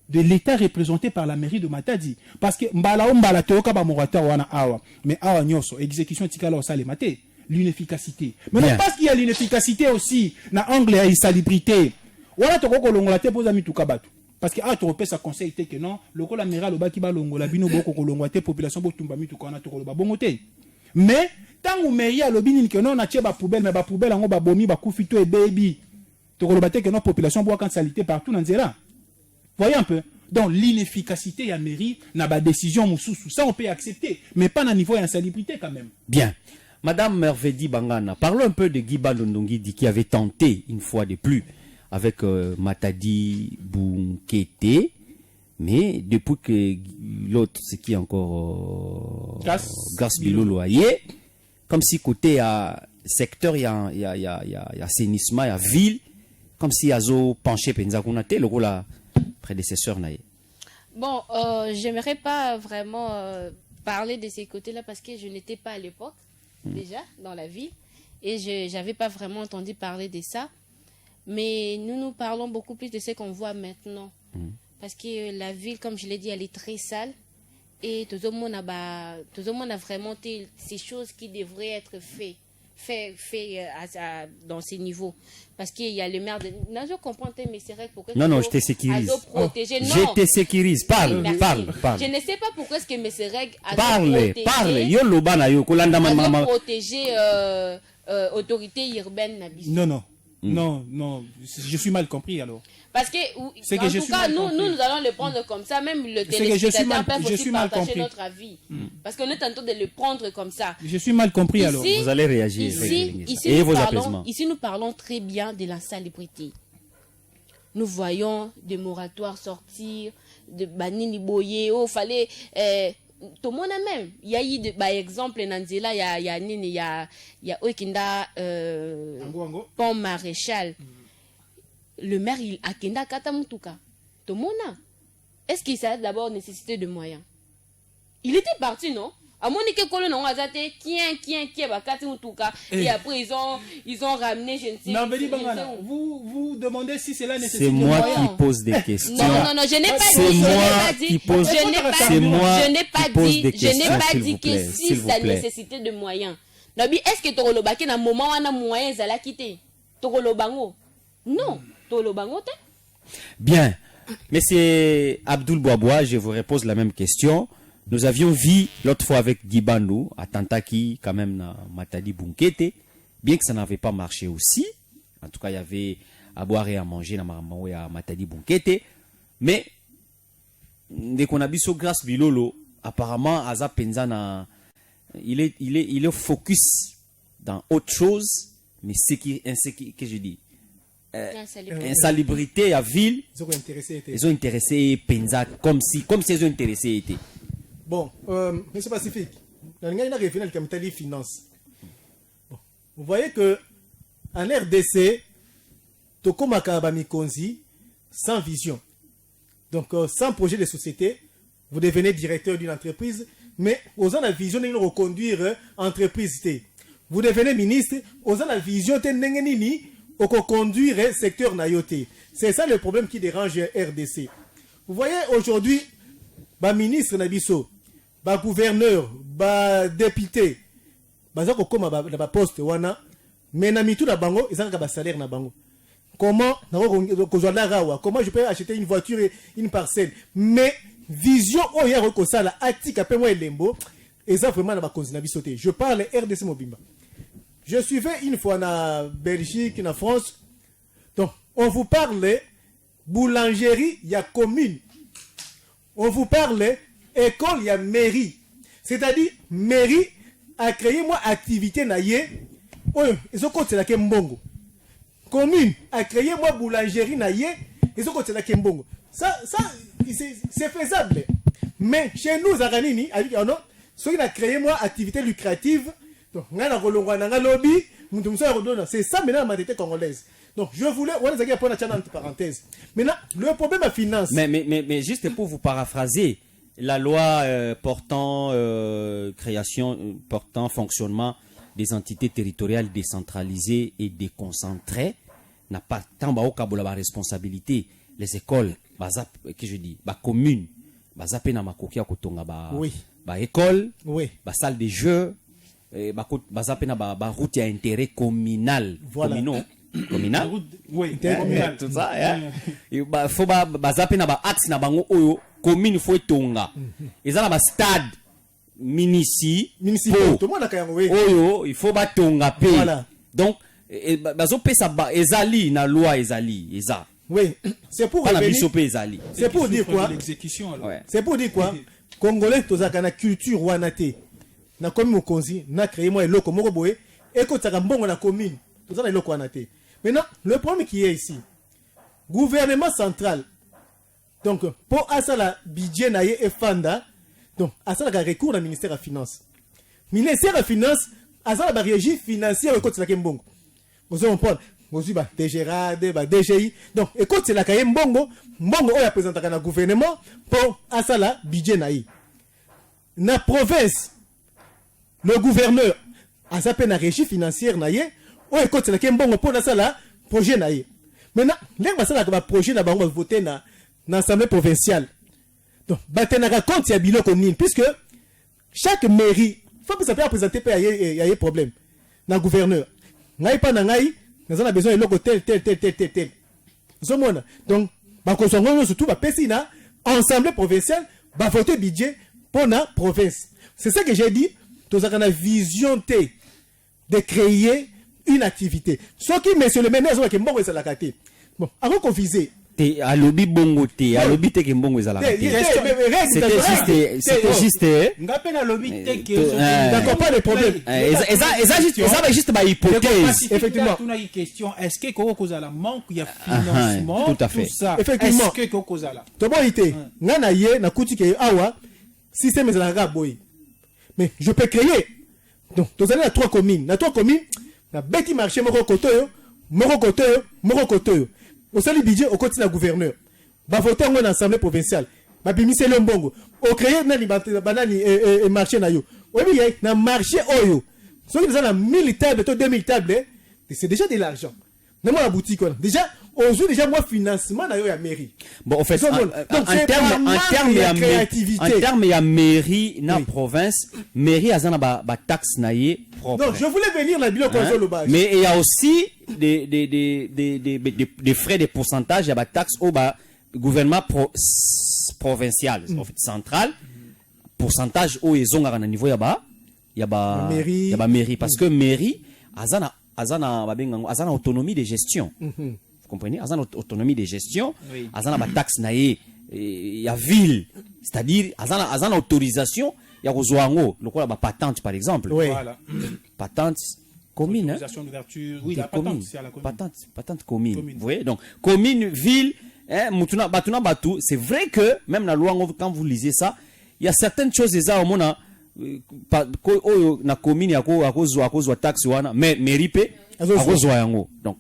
[SPEAKER 7] de l'État représenté par la mairie de Matadi. Parce que mbala toka ba morata wana awa. Mais awa nyoso, exécution tikala osale maté. L'inefficacité. Mais non, parce qu'il y a l'inefficacité aussi, na angle et salubrité. Wana toko kolongola te poza mituka batu. Parce que tu repères sa conseil que non, le la mairie lo baki ba longola bino boko kolongwa te population bo tumba mituka wana toko lo ba bongote. Mais tant que mairie a lobby que non na tie ba poubelle mais ba poubelle ngo ba bomi ba kufito et baby. Toko lo bate que non population boit quand salité partout dans zéra. Voyez un peu. Donc l'inefficacité y a mairie n'a pas décision moussou ça on peut accepter mais pas à niveau insalubrité quand même.
[SPEAKER 4] Bien. Madame Mervedi Bangana, parlons un peu de Guy Bandondongidi qui avait tenté une fois de plus avec Matadi Bunkete, mais depuis que l'autre, c'est qui encore Gas Biloloyer, comme si côté secteur il y a assainissement, il y a ville, comme si Azo penché Penzakunate, le rôle prédécesseur naïe.
[SPEAKER 6] Bon, j'aimerais pas vraiment parler de ces côtés-là parce que je n'étais pas à l'époque déjà dans la ville et je n'avais pas vraiment entendu parler de ça. Mais nous parlons beaucoup plus de ce qu'on voit maintenant. Parce que la ville, comme je l'ai dit, elle est très sale. Et tout le monde a vraiment ces choses qui devraient être faites. fait dans ces niveaux. Parce qu'il y a le maire de... Non, je comprends, mais c'est vrai pourquoi...
[SPEAKER 4] Non, je te sécurise. Je te sécurise. Parle.
[SPEAKER 6] Je ne sais pas pourquoi est-ce que M. Reg a
[SPEAKER 4] Parle. Yo lobana yo kolanda mama.
[SPEAKER 6] Protéger autorité urbaine.
[SPEAKER 7] Non, je suis mal compris alors.
[SPEAKER 6] Parce que, en tout cas, nous allons le prendre comme ça. Même le téléspectateur peut aussi partager notre avis. Parce qu'on est en train de le prendre comme ça.
[SPEAKER 7] Je suis mal compris alors.
[SPEAKER 4] Vous allez réagir.
[SPEAKER 6] Ici, nous parlons très bien de l'insalubrité. Nous voyons des moratoires sortir, de Banini Boye, fallait... tout le monde a même. Il y a eu, par exemple, Nanzela, il y a Okinda, Pont Maréchal. Le maire, il a Kenda Katamutuka. Tout le monde a. Est-ce qu'il s'est d'abord nécessité de moyens? Il était parti, non? À mon école, on a dit et après ils ont ramené, je ne sais pas.
[SPEAKER 7] Vous demandez si cela nécessite
[SPEAKER 4] de moyens. C'est moi qui pose des questions.
[SPEAKER 6] Non, je n'ai pas dit. Je n'ai pas dit que si ça nécessitait de moyens. Est-ce que Torolobaki na moment on a moyens à la quitter? Torolobango? Non, Torolobango.
[SPEAKER 4] Bien. Mais c'est Abdoul Boaboua, je vous repose la même question. Nous avions vu l'autre fois avec Guy Bandou à Tantaki, quand même, na Matadi Bunkete, bien que ça n'avait pas marché aussi. En tout cas, il y avait à boire et à manger na Marambaoué à Matadi Bunkete. Mais, dès qu'on a vu ce grâce Bilolo, apparemment, Aza Penzana, il est focus dans autre chose, mais ce qui, que je dis, insalubrité à ville, ils ont intéressé Penza comme si ils ont intéressé été.
[SPEAKER 5] Bon, monsieur Pacifique, dans le référent le capital des finances. Bon, vous voyez que en RDC, Toko Makabami Konzi, sans vision. Donc, sans projet de société, vous devenez directeur d'une entreprise, mais aux la vision de reconduire entreprise. Vous devenez ministre, aux la vision de reconduire secteur nayoté. C'est ça le problème qui dérange RDC. Vous voyez aujourd'hui, ministre Nabiso, gouverneur, député, poste wana, mais na mitu na bango, ils ont salaire na bango. Comment je peux acheter une voiture et une parcelle? Mais vision oya rekosala atika pe moi lembo, ils ont vraiment na konzina bisoté. Je parle RDC Mobimba. Je suivais une fois en Belgique, en France. Donc, on vous parle boulangerie, il y a commune. On vous parle école, il y a mairie. C'est-à-dire, mairie a créé moi activité naïe. Ils ont continué à Mbongo. Commune a créé moi boulangerie naïe. Ils ont continué à Mbongo. Ça c'est faisable. Mais chez nous, Zaranini, ceux qui ont créé moi activité lucrative, c'est ça maintenant la mentalité congolaise. Donc je voulais, prendre une parenthèse. Maintenant, le problème à finance.
[SPEAKER 4] Mais juste pour vous paraphraser, la loi portant fonctionnement des entités territoriales décentralisées et déconcentrées n'a pas tant de responsabilité. Les écoles, que je dis, communes, école, salle de jeux, route à intérêt communal.
[SPEAKER 5] Voilà.
[SPEAKER 4] Communal.
[SPEAKER 7] Oui, communal.
[SPEAKER 4] Tout ça, il faut axe na bango oyo commune faut tonga. Ils ont un stade municipal.
[SPEAKER 5] Tout le monde a kayangwe.
[SPEAKER 4] Oyo, il faut tonga pe.
[SPEAKER 5] Voilà.
[SPEAKER 4] Donc bazo pesa ba ezali na loi ezali eza.
[SPEAKER 5] Oui, c'est pour
[SPEAKER 4] revenir.
[SPEAKER 5] C'est pour dire quoi? C'est pour dire quoi? Congolais tozaka na culture wanate. Na commune Mokonzi, na créé moi eloko moko boye et ko tsaka mbongo na commune. Tozana eloko wanate. Maintenant, le problème qui est ici, gouvernement central, donc pour asala budget naye et fanda, donc asala ka recours au ministère des Finances. Ministère des Finances, asala ba régie financière et côté la kembongo. Vous allez comprendre, vous ba DGRAD, ba DGI. Donc écoute la ka mbongo, mbongo o ya présenter na gouvernement pour asala budget naye. Na province, le gouverneur asapé na régie financière naye. Oh, écoute, c'est le bon pour la projet naïe. Maintenant, les projet na bango voté na l'Assemblée provinciale. Donc, batenaka compte ya bilo konine puisque chaque mairie faut que ça peut présenter il y a problème. na gouverneur ngai pa na ngai nazana besoin eloko tel zomona donc bakozongo nyonso tout bapesi na assemblée provinciale bavote budget pour la province. C'est ça que j'ai dit. Tous a une vision de créer une activité. Ce qui, monsieur le maire, c'est que bon, c'est la carte. Bon, avant qu'on vise.
[SPEAKER 4] À lobby bongo te, à lobby te que bongo c'est la carte. C'était juste.
[SPEAKER 5] D'accord, pas de problème.
[SPEAKER 4] Ça juste ma hypothèse.
[SPEAKER 5] Effectivement.
[SPEAKER 7] Question, est-ce que Koko Kozala manque il y a financement
[SPEAKER 4] tout à fait.
[SPEAKER 7] Tout ça.
[SPEAKER 5] Effectivement.
[SPEAKER 7] Est-ce que Koko Kozala
[SPEAKER 5] To bon ité. Ngana ye na kuti ke awa système za la boy. Mais je peux créer. Donc, tu as 3 communes. Dans 3 communes, na beti marché moko kotoyo, au seul budget au côté de gouverneur. Va voter en assemblée provinciale. Va bimise le mbongo. Au créer nani banani marché na yo. Oui bien, na marché oyo. Ceux qui ont la 1000 tables, 2000 tables, c'est déjà de l'argent. Dans la boutique déjà aujourd'hui déjà moi financement na yo ya mairie.
[SPEAKER 4] Bon en fait en terme ya mairie na province, mairie azana ba taxe na ye propre.
[SPEAKER 5] Non, je voulais venir la bilo konsolobage.
[SPEAKER 4] Mais il y a aussi des frais de pourcentage, il y a ba taxe au ba gouvernement provincial, en fait central, pourcentage au ezonga na niveau ya ba mairie parce que mairie azana autonomie de gestion. Vous comprenez? Azana autonomie de gestion, azana ba taxe na ye ya ville, c'est-à-dire azana autorisation ya kozwango lokola ba patente par exemple.
[SPEAKER 7] Voilà.
[SPEAKER 4] Patente commune,
[SPEAKER 7] autorisation d'ouverture, oui, la patente, c'est à la commune.
[SPEAKER 4] Patente commune. Vous voyez? Donc commune, ville, mutuna batuna batu, c'est vrai que même la loi quand vous lisez ça, il y a certaines choses déjà au monde na commune akozwa taxe wana mais mairie pe akozwa yango. Donc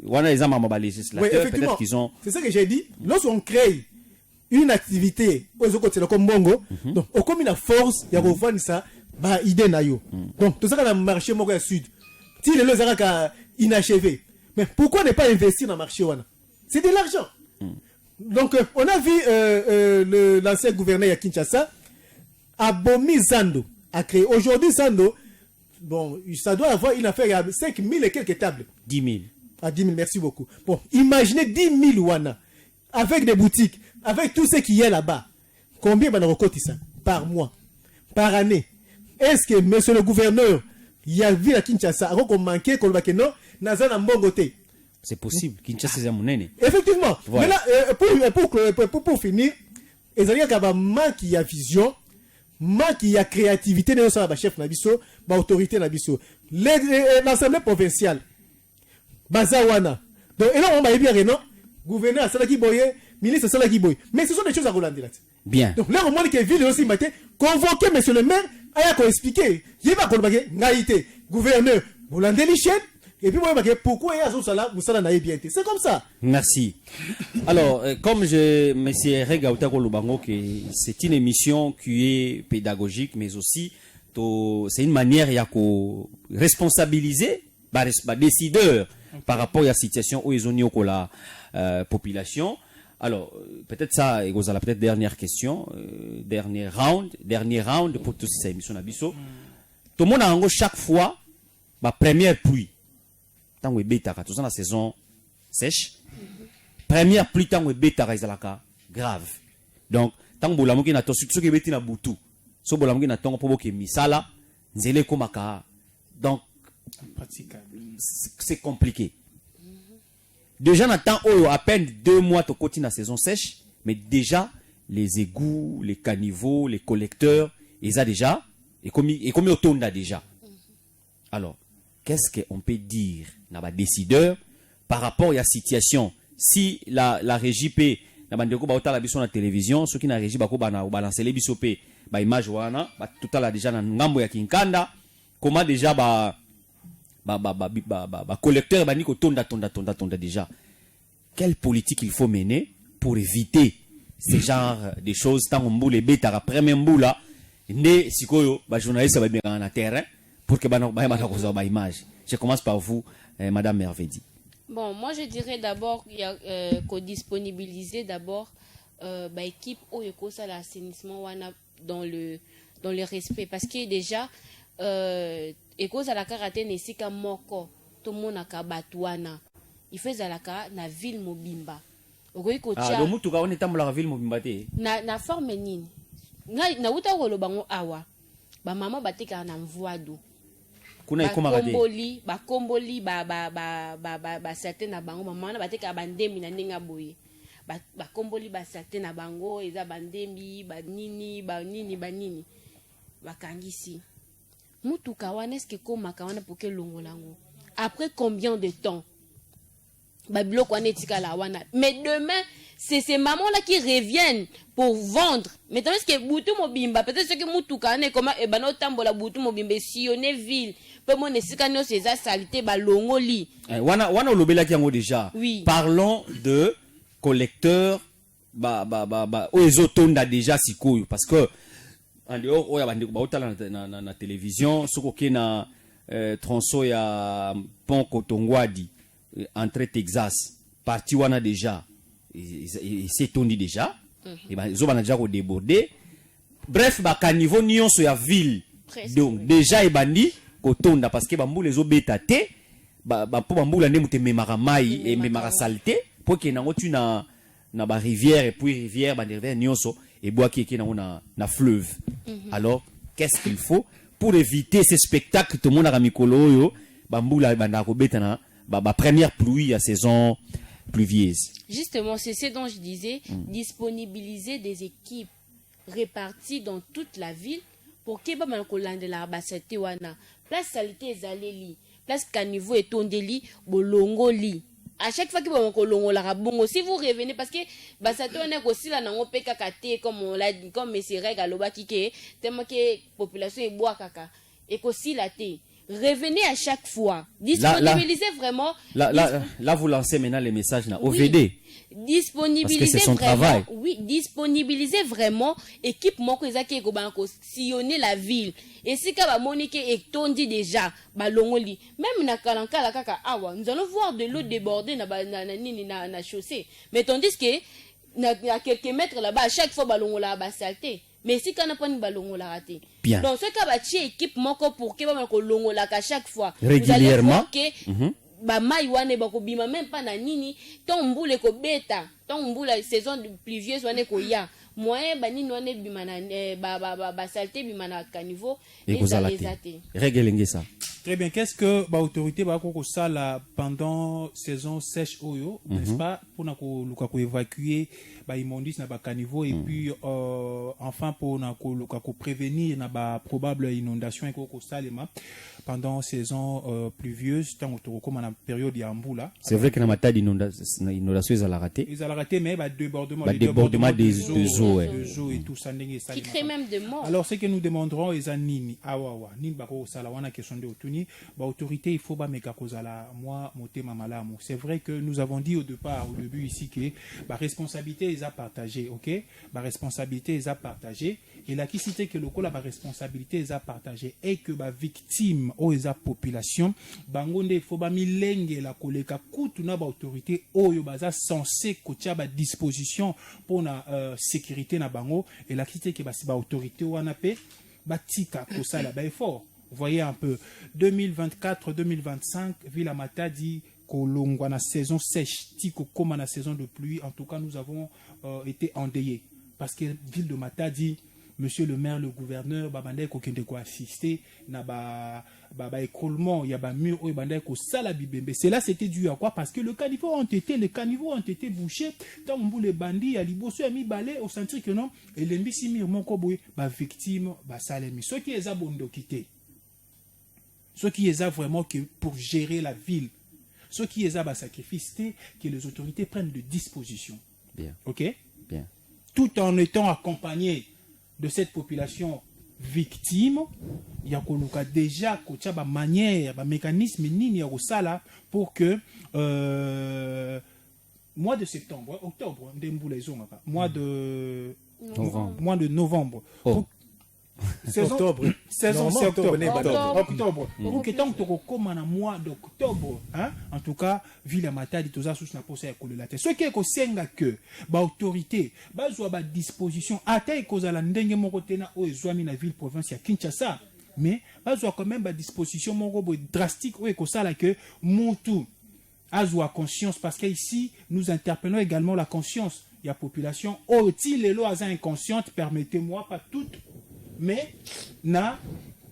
[SPEAKER 4] wana les amama ba législateur peut-être qu'ils ont.
[SPEAKER 5] C'est ça que j'ai dit. Lorsqu'on crée une activité aux côtés de Kombongo, donc au commune à force il y a revendre ça ba idée na yo. Donc tout ça dans le marché moko sud. Si les zaka inachevé. Mais pourquoi ne pas investir dans le marché wana? C'est de l'argent. Donc on a vu l'ancien gouverneur à Kinshasa Abomi Zando a créé. Aujourd'hui, Zando, bon, ça doit avoir une affaire à 5 000 et quelques tables.
[SPEAKER 4] 10 000.
[SPEAKER 5] À 10 000, merci beaucoup. Bon, imaginez 10 000 wana, avec des boutiques, avec tout ce qui est là-bas. Combien va nous ça par mois, par année? Est-ce que, monsieur le gouverneur, il y a vu à Kinshasa, avant qu'on manquait, qu'on va que non, Nazana Mbongote?
[SPEAKER 4] C'est possible. Kinshasa, c'est mon aîné.
[SPEAKER 5] Effectivement.
[SPEAKER 4] Voilà.
[SPEAKER 5] Mais là, pour finir, il y a un manque qui a vision. Manque il y a créativité de notre chef nabiso, ba autorité nabiso. L'assemblée provinciale, Bazawana. Donc et là on va bien non, gouverneur Salaki Boye, ministre Salaki Boye. Mais ce sont des choses à Rolandi là.
[SPEAKER 4] Bien.
[SPEAKER 5] Donc là on m'a dit que ville aussi matin convoquer monsieur le maire, aya ko expliquer. Il va kolbage ngaité gouverneur Rolandi Lichen. Et puis moi pourquoi il y a ça n'a bien été. C'est comme ça.
[SPEAKER 4] Merci. Alors comme monsieur Rega Utako Lubango que c'est une émission qui est pédagogique mais aussi c'est une manière ya ko responsabiliser ba décideur par rapport à la situation où ils ont mis la population. Alors peut-être ça et la peut-être dernière question, dernier round pour toute cette émission nabiso. Tout le monde a chaque fois ma première pluie. Tant que bétara, tout ça la saison sèche. Première pluie tant que bétara izalaka grave. Donc tant que bolamuki na to surtout que beti na butu. So bolamuki na tongo pobo ke misala nzele komaka. Donc c'est compliqué. Déjà na temps à peine 2 mois to koti na saison sèche, mais déjà les égouts, les caniveaux, les collecteurs, ils a déjà et comme autonda déjà. Alors qu'est-ce qu'on peut dire à décideur par rapport à la situation? Si la régie peut na la télévision, ceux qui na régie bako balancer les bisopé ba image wana tout à déjà na ngambo ya Kinkanda, comment déjà ba collecteur ba niko tonda déjà. Quelle politique il faut mener pour éviter ce genre de choses tant mboule beta premier mboula né sikoyo ba journaliste ba bien na terrain pour que ba image. Je commence par vous, Madame Mervedi.
[SPEAKER 6] Bon, moi je dirais d'abord qu'il y a qu'au disponibiliser d'abord équipe ou l'assainissement dans le respect. Parce que déjà, ekozalaka kate na esika moko tomonaka bato wana il faut ezalaka na ville mobimba okoki kotia
[SPEAKER 4] lo mutuka wana etambolaka ville mobimba te
[SPEAKER 6] na forme nini nauta koloba ngo awa bamama batekaka na mvwadu
[SPEAKER 4] kuna ekomaka te
[SPEAKER 6] bakomboli basate na bango mama wana batekaka bandembi na ndenge boye bakomboli basate na bango eza bandembi banini bakangisi mutuka wana eske komaka wana poke longolango après combien de temps babiloko wana etikala wana mais demain c'est ces mamans là qui reviennent pour vendre maintenant est-ce que butu mobimba peut-être que mutuka wana ekoma ebana otambola butu mobimba sillonner ville pe mon esika nyonso eza salité balongoli
[SPEAKER 4] wana olobelaki yango déjà
[SPEAKER 6] oui.
[SPEAKER 4] Parlons de collecteurs oezotonda déjà sikoyo parce que en dehors oya bandeko baotala na télévision sokoke na tronçon ya pont Kotongwadi entrée Texas parti wana déjà c'est tondi déjà et ben zo bana déjà ko déborder bref ba caniveau nyonso ya ville donc déjà ebandi kotonda parce que bambula ezo beta te ba po bambula ndemu te memaka mai et memaka saleté pour que nango tu na ba rivière et puis rivière ba rivière nyonso et bois qui est na fleuve. Alors qu'est-ce qu'il faut pour éviter ces spectacles tout le monde a mikolo yo bambula banda ko beta na ba première pluie à saison pluvieuse.
[SPEAKER 6] Justement, c'est ce dont je disais, disponibiliser des équipes réparties dans toute la ville pour que ba malkolande la basate wana place salité ezaleli place caniveau etondeli bolongoli à chaque fois que vous kolongola bongo si vous revenez parce que basate wana kosila nango pe kaka te comme on l'a dit comme monsieur Rega lobaki ke tellement que population eboa kaka et kosila te. Revenez à chaque fois. Disponibilisez vraiment.
[SPEAKER 4] Là, vous lancez maintenant les messages là. OVD.
[SPEAKER 6] Oui. Disponibilisez
[SPEAKER 4] parce que c'est son
[SPEAKER 6] vraiment.
[SPEAKER 4] Travail.
[SPEAKER 6] Oui, disponibilisez vraiment. Équipe moko ezaki ekobanko sillonner la ville. Et si ka ba monique et tondi déjà ba longoli. Même na kalankala kaka awa, nous allons voir de l'eau déborder na chaussée. Mais tandis que na quelques mètres là-bas à chaque fois ba longola ba saleté. Mais si quand on n'a pas une ballon la raté.
[SPEAKER 4] Bien.
[SPEAKER 6] Donc ce cas va équipe moko pour que ba ko longola à chaque fois.
[SPEAKER 4] Régulièrement.
[SPEAKER 6] Ba mai wane ba ko bima même pas na nini ton mbule ko beta ton mbula saison pluvieuse wane ko ya moyen ba nini wane bima na ba saleté bima na caniveau
[SPEAKER 4] et zalaté. Réglez ça.
[SPEAKER 7] Très bien. Qu'est-ce que l'autorité va faire pendant saison sèche oyo, n'est-ce pas, pour nous évacuer immondices na ba caniveau et puis enfin pour nous prévenir na ba probable inondation et ko salema pendant saison pluvieuse tant comme en période ya mbula.
[SPEAKER 4] C'est vrai que na mata d'inondation ils
[SPEAKER 7] ont raté mais débordement
[SPEAKER 4] des eaux
[SPEAKER 7] et tout ça
[SPEAKER 6] qui crée même de morts.
[SPEAKER 7] Alors ce que nous demanderons est nini awawa nini bako sala wana question de otuni ba autorité il faut ba meka kozala moi motema malamu. C'est vrai que nous avons dit au début ici que ba responsabilité est à partager, OK? Ba responsabilité est à partager et la qui cité que le la ba responsabilité est à partager et que ba victime o eza population bangonde il faut ba milenge la koleka kutu na ba autorité oyo baza censé kotia ba disposition pour na sécurité na bango et la qui cité que ba autorité wana pe batika kosala ba effort. Vous voyez un peu 2024-2025 Ville Matadi kolongwa na saison sèche tiko koma na saison de pluie. En tout cas nous avons été endeuillés parce que ville de Matadi monsieur le maire le gouverneur babandai ko kende ko assister na ba écroulement il y a ba mur o bandai ko sala bibembe. Cela c'était dû à quoi? Parce que les caniveaux ont été bouchés tant on les bandits à liboso a mis balai au sentir que non et les missimi moko boy ba victime ba salemi ceux qui les a bondo quitté. Ceux qui les a vraiment que pour gérer la ville, ceux qui les a sacrifice, que les autorités prennent de dispositions.
[SPEAKER 4] Bien.
[SPEAKER 7] OK?
[SPEAKER 4] Bien.
[SPEAKER 7] Tout en étant accompagné de cette population victime, il y a déjà une manière, un mécanisme pour que mois de septembre, octobre, mois de novembre.
[SPEAKER 4] Oh.
[SPEAKER 5] Octobre.
[SPEAKER 7] Saison c'est octobre.
[SPEAKER 6] Pour
[SPEAKER 7] que tant que comme en mois d'octobre, hein, en tout cas, ville Matadi tout ça sous na posa ya kolela te. Ce qui est ko senga que ba autorité, ba zo ba disposition ata ekozala ndenge moko tena o ezwami na ville province ya Kinshasa. mais bazwa quand même ba disposition mon robot drastique ouais comme ça là que montou azwa conscience parce qu'ici nous interpellons également la conscience il y a population oti lelo aza inconsciente permettez-moi pas toutes mais na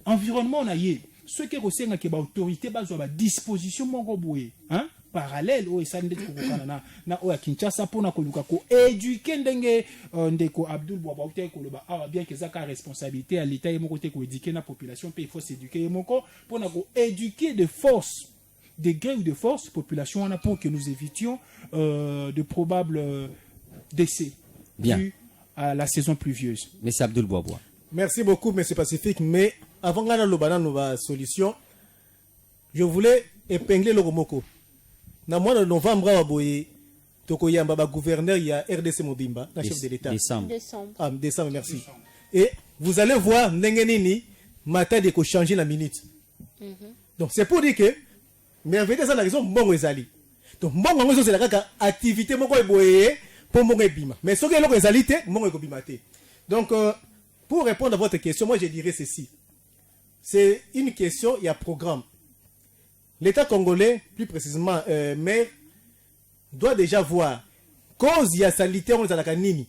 [SPEAKER 7] environnement na yé ce qui resenga que ba autorité bazwa ba disposition mon robot hein parallèle o esa ndeko kokana na o ya Kinshasa pona koluka ko éduquer ndenge ndeko Abdul Bwaba uté ko loba ah bien que ça ka responsabilité à l'état et mon côté ko éduquer na population puis il faut s'éduquer moko pona ko éduquer de force de gré ou de force population on a pour que nous évitions de probables décès dus à la saison pluvieuse.
[SPEAKER 4] Monsieur Abdul Bwaba.
[SPEAKER 5] Merci beaucoup monsieur Pacifique, mais avant ngana lobana nova solution je voulais épingler le Romoko. Na mois de novembre wa boye tokoyamba ba gouverneur ya RDC Mobimba na chef de l'état
[SPEAKER 6] Décembre.
[SPEAKER 5] Ah décembre merci et vous allez voir ndenge nini Matadi ko changer la minute donc c'est pour dire que merveilleux ça la raison mbongo ezali donc mbongo ngo c'est la kaka activité moko boye pour mbongo ebima mais ce que loko ezali te mbongo ekobima te donc pour répondre à votre question moi je dirais ceci c'est une question il y a programme. L'État congolais, plus précisément maire, doit déjà voir cause il y a sanitaire on les a nini.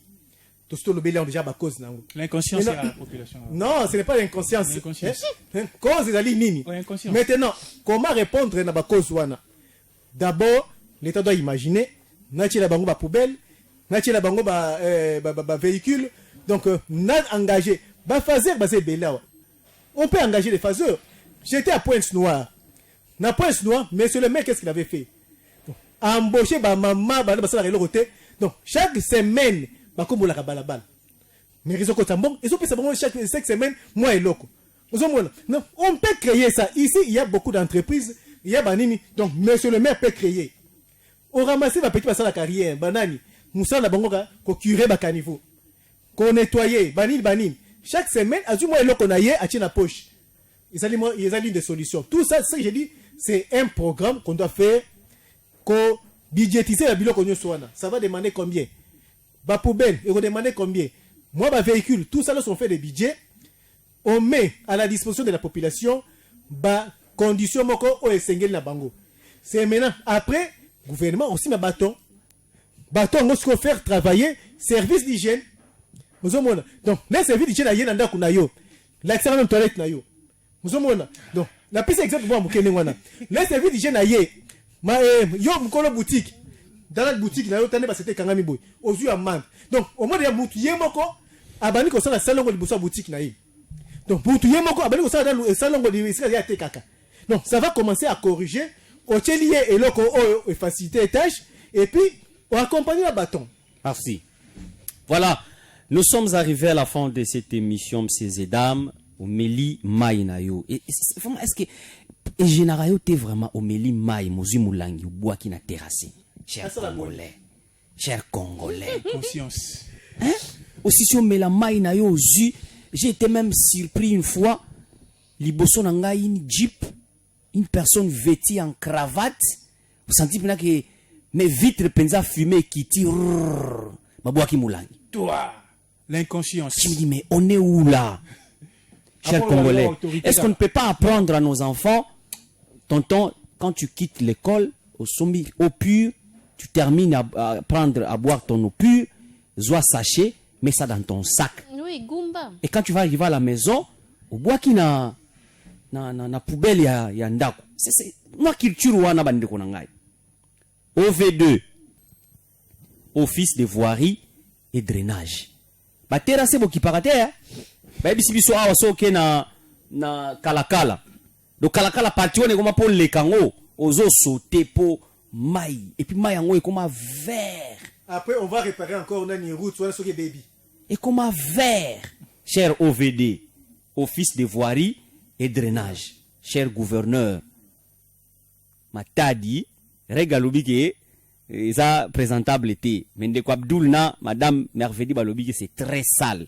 [SPEAKER 5] Tout ce que le bélier déjà ba cause nango.
[SPEAKER 7] L'inconscience de la population.
[SPEAKER 5] Non, ce n'est pas l'inconscience. Cause ils ali nini. Maintenant, comment répondre na ba cause wana? D'abord, l'État doit imaginer nati la bango ba poubelle, nati la bango ba véhicule. Donc n'a engagé ba fazer ba bela. On peut engager les phaseurs. J'étais à Pointe-Noire. Na Pointe-Noire, monsieur le maire, qu'est-ce qu'il avait fait? Embaucher ba maman, ba basala le côté. Donc chaque semaine, ba kombo la balabala. Mais ils ont côté bon, ils ont fait ça chaque semaine, moi et loko. Non, on peut créer ça. Ici, il y a beaucoup d'entreprises, il y a banini. Donc monsieur le maire peut créer. On ramasse ba petit basala carrière, banani. Moussa la bangoka ko curer ba caniveau. Ko nettoyer, banini. Chaque semaine, azu moi et loko na yé a na poche. Ils ont des solutions. Tout ça, ce que j'ai dit, c'est un programme qu'on doit faire, qu'on budgétiser la bilo qu'on ça va demander combien? Ba poubelle, il va demander combien? Moi, ma véhicule, tout ça, lorsqu'on fait des budgets, on met à la disposition de la population, ba condition moko o esengel na bango. C'est maintenant, après, gouvernement aussi ma bâton. Bâton, on doit faire travailler service d'hygiène. Donc, les services d'hygiène, il y a un yo. L'accès à toilette na yo. Donc, la piste exemple pour mukene wana. Les services d'hygiène aye. Ma yo mukolo boutique. Dans la boutique na yo tane ba c'était kangami boy. Ozu amande. Donc, au moins ya mutu yemoko abani ko sala salongo liboso boutique na ye. Donc, mutu yemoko abani ko sala dans salongo liboso ya te kaka. Donc, ça va commencer à corriger au telier et loko et faciliter les tâches et puis on accompagne la bâton.
[SPEAKER 4] Merci. Voilà, nous sommes arrivés à la fin de cette émission, messieurs et dames. Omeli mai na yo et vraiment est-ce que et général t'es vraiment omeli mai mozu mulangi bois qui na terrassé cher congolais
[SPEAKER 7] conscience
[SPEAKER 4] hein aussi si on met la mai na yo j'ai été même surpris une fois liboso na ngai une jeep une personne vêtue en cravate vous sentez bien que mes vitres penza fumées qui tire ma bois qui mulangi
[SPEAKER 7] toi l'inconscience
[SPEAKER 4] tu me dis mais on est où là? Chers Congolais, est-ce qu'on ne peut pas apprendre à nos enfants, tonton, quand tu quittes l'école, au sommet, au pur, tu termines à prendre, à boire ton eau pure, zoa sachet, mets ça dans ton sac.
[SPEAKER 6] Oui, Goumba.
[SPEAKER 4] Et quand tu vas arriver à la maison, au bois qui na poubelle ya ndako. C'est moi culture wana bandeko na ngai. OV2, Office de voirie et drainage. Ba terrasse bo kiparate hein. Ba bisibiso awa soke na kalakala. Do kalakala patione comme pour les kango, ozo sauter pour maï et puis maï yango est comme vert.
[SPEAKER 5] Après on va réparer encore une route soit soke baby.
[SPEAKER 4] Et comme vert. Cher OVD, Office de voirie et drainage. Cher gouverneur Matadi, regalobi ke ça présentable était. Mais de quoi Abdul na madame Mervedi balobi que c'est très sale.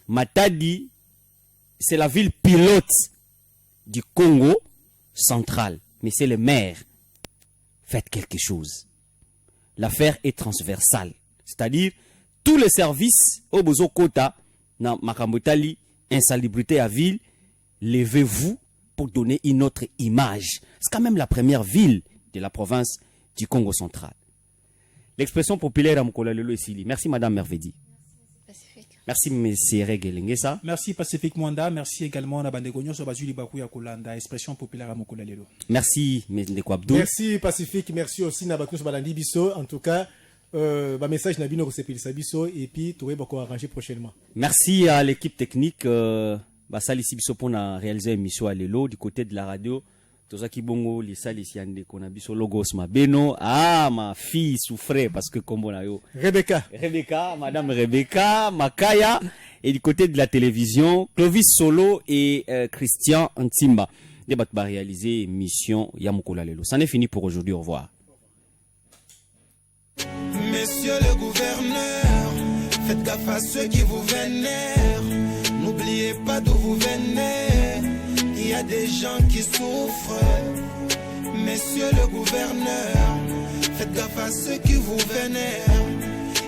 [SPEAKER 4] Matadi, c'est la ville pilote du Congo central. Mais c'est le maire. Faites quelque chose. L'affaire est transversale. C'est-à-dire, tous les services au Bozo Kota, na Makambotali, insalubrité à ville, levez-vous pour donner une autre image. C'est quand même la première ville de la province du Congo central. L'expression populaire à Mokola Lelo Esili. Merci Madame Mervedi. Merci M. Regelengesa.
[SPEAKER 7] Merci Pacifique Mwanda. Merci également à Bandegonyo Sobazuli Bakuya Kolanda, expression populaire à Mokola Lelo.
[SPEAKER 4] Merci M. Ndeko Abdou.
[SPEAKER 5] Merci Pacifique, merci aussi Nabakus Balandi Bisso. En tout cas, message Nabino Rosepelisa Bisso et puis tout va arranger prochainement.
[SPEAKER 4] Merci à l'équipe technique. Salisi Bisso pour réaliser l'émission à Lelo du côté de la radio. Tozaki bongo les salisi ande kona biso logos mabeno. Ah, ma fille souffrait parce que comme on a eu Rebecca, Madame Rebecca Makaya, et du côté de la télévision Clovis Solo et Christian Ntimba. Débat va réaliser mission Yamukola Lelo. Ça n'est fini pour aujourd'hui. Au revoir.
[SPEAKER 1] Messieurs le gouverneur, faites gaffe à ceux qui vous vénèrent. N'oubliez pas d'où vous venez. Il y a des gens qui souffrent. Messieurs le gouverneur, faites gaffe à ceux qui vous vénèrent.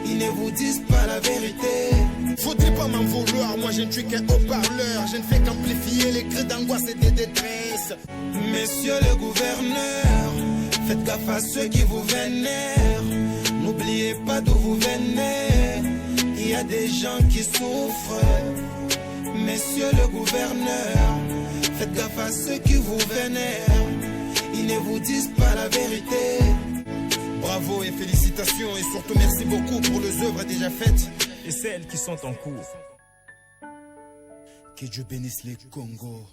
[SPEAKER 1] Ils ne vous disent pas la vérité.
[SPEAKER 2] Faudrait pas m'en vouloir, moi je ne suis qu'un haut-parleur. Je ne fais qu'amplifier les cris d'angoisse et de détresse.
[SPEAKER 1] Messieurs le gouverneur, faites gaffe à ceux qui vous vénèrent. N'oubliez pas d'où vous venez. Il y a des gens qui souffrent. Messieurs le gouverneur, faites gaffe à ceux qui vous vénèrent. Ils ne vous disent pas la vérité.
[SPEAKER 2] Bravo et félicitations et surtout merci beaucoup pour les œuvres déjà faites
[SPEAKER 3] et celles qui sont en cours.
[SPEAKER 2] Que Dieu bénisse les Congo.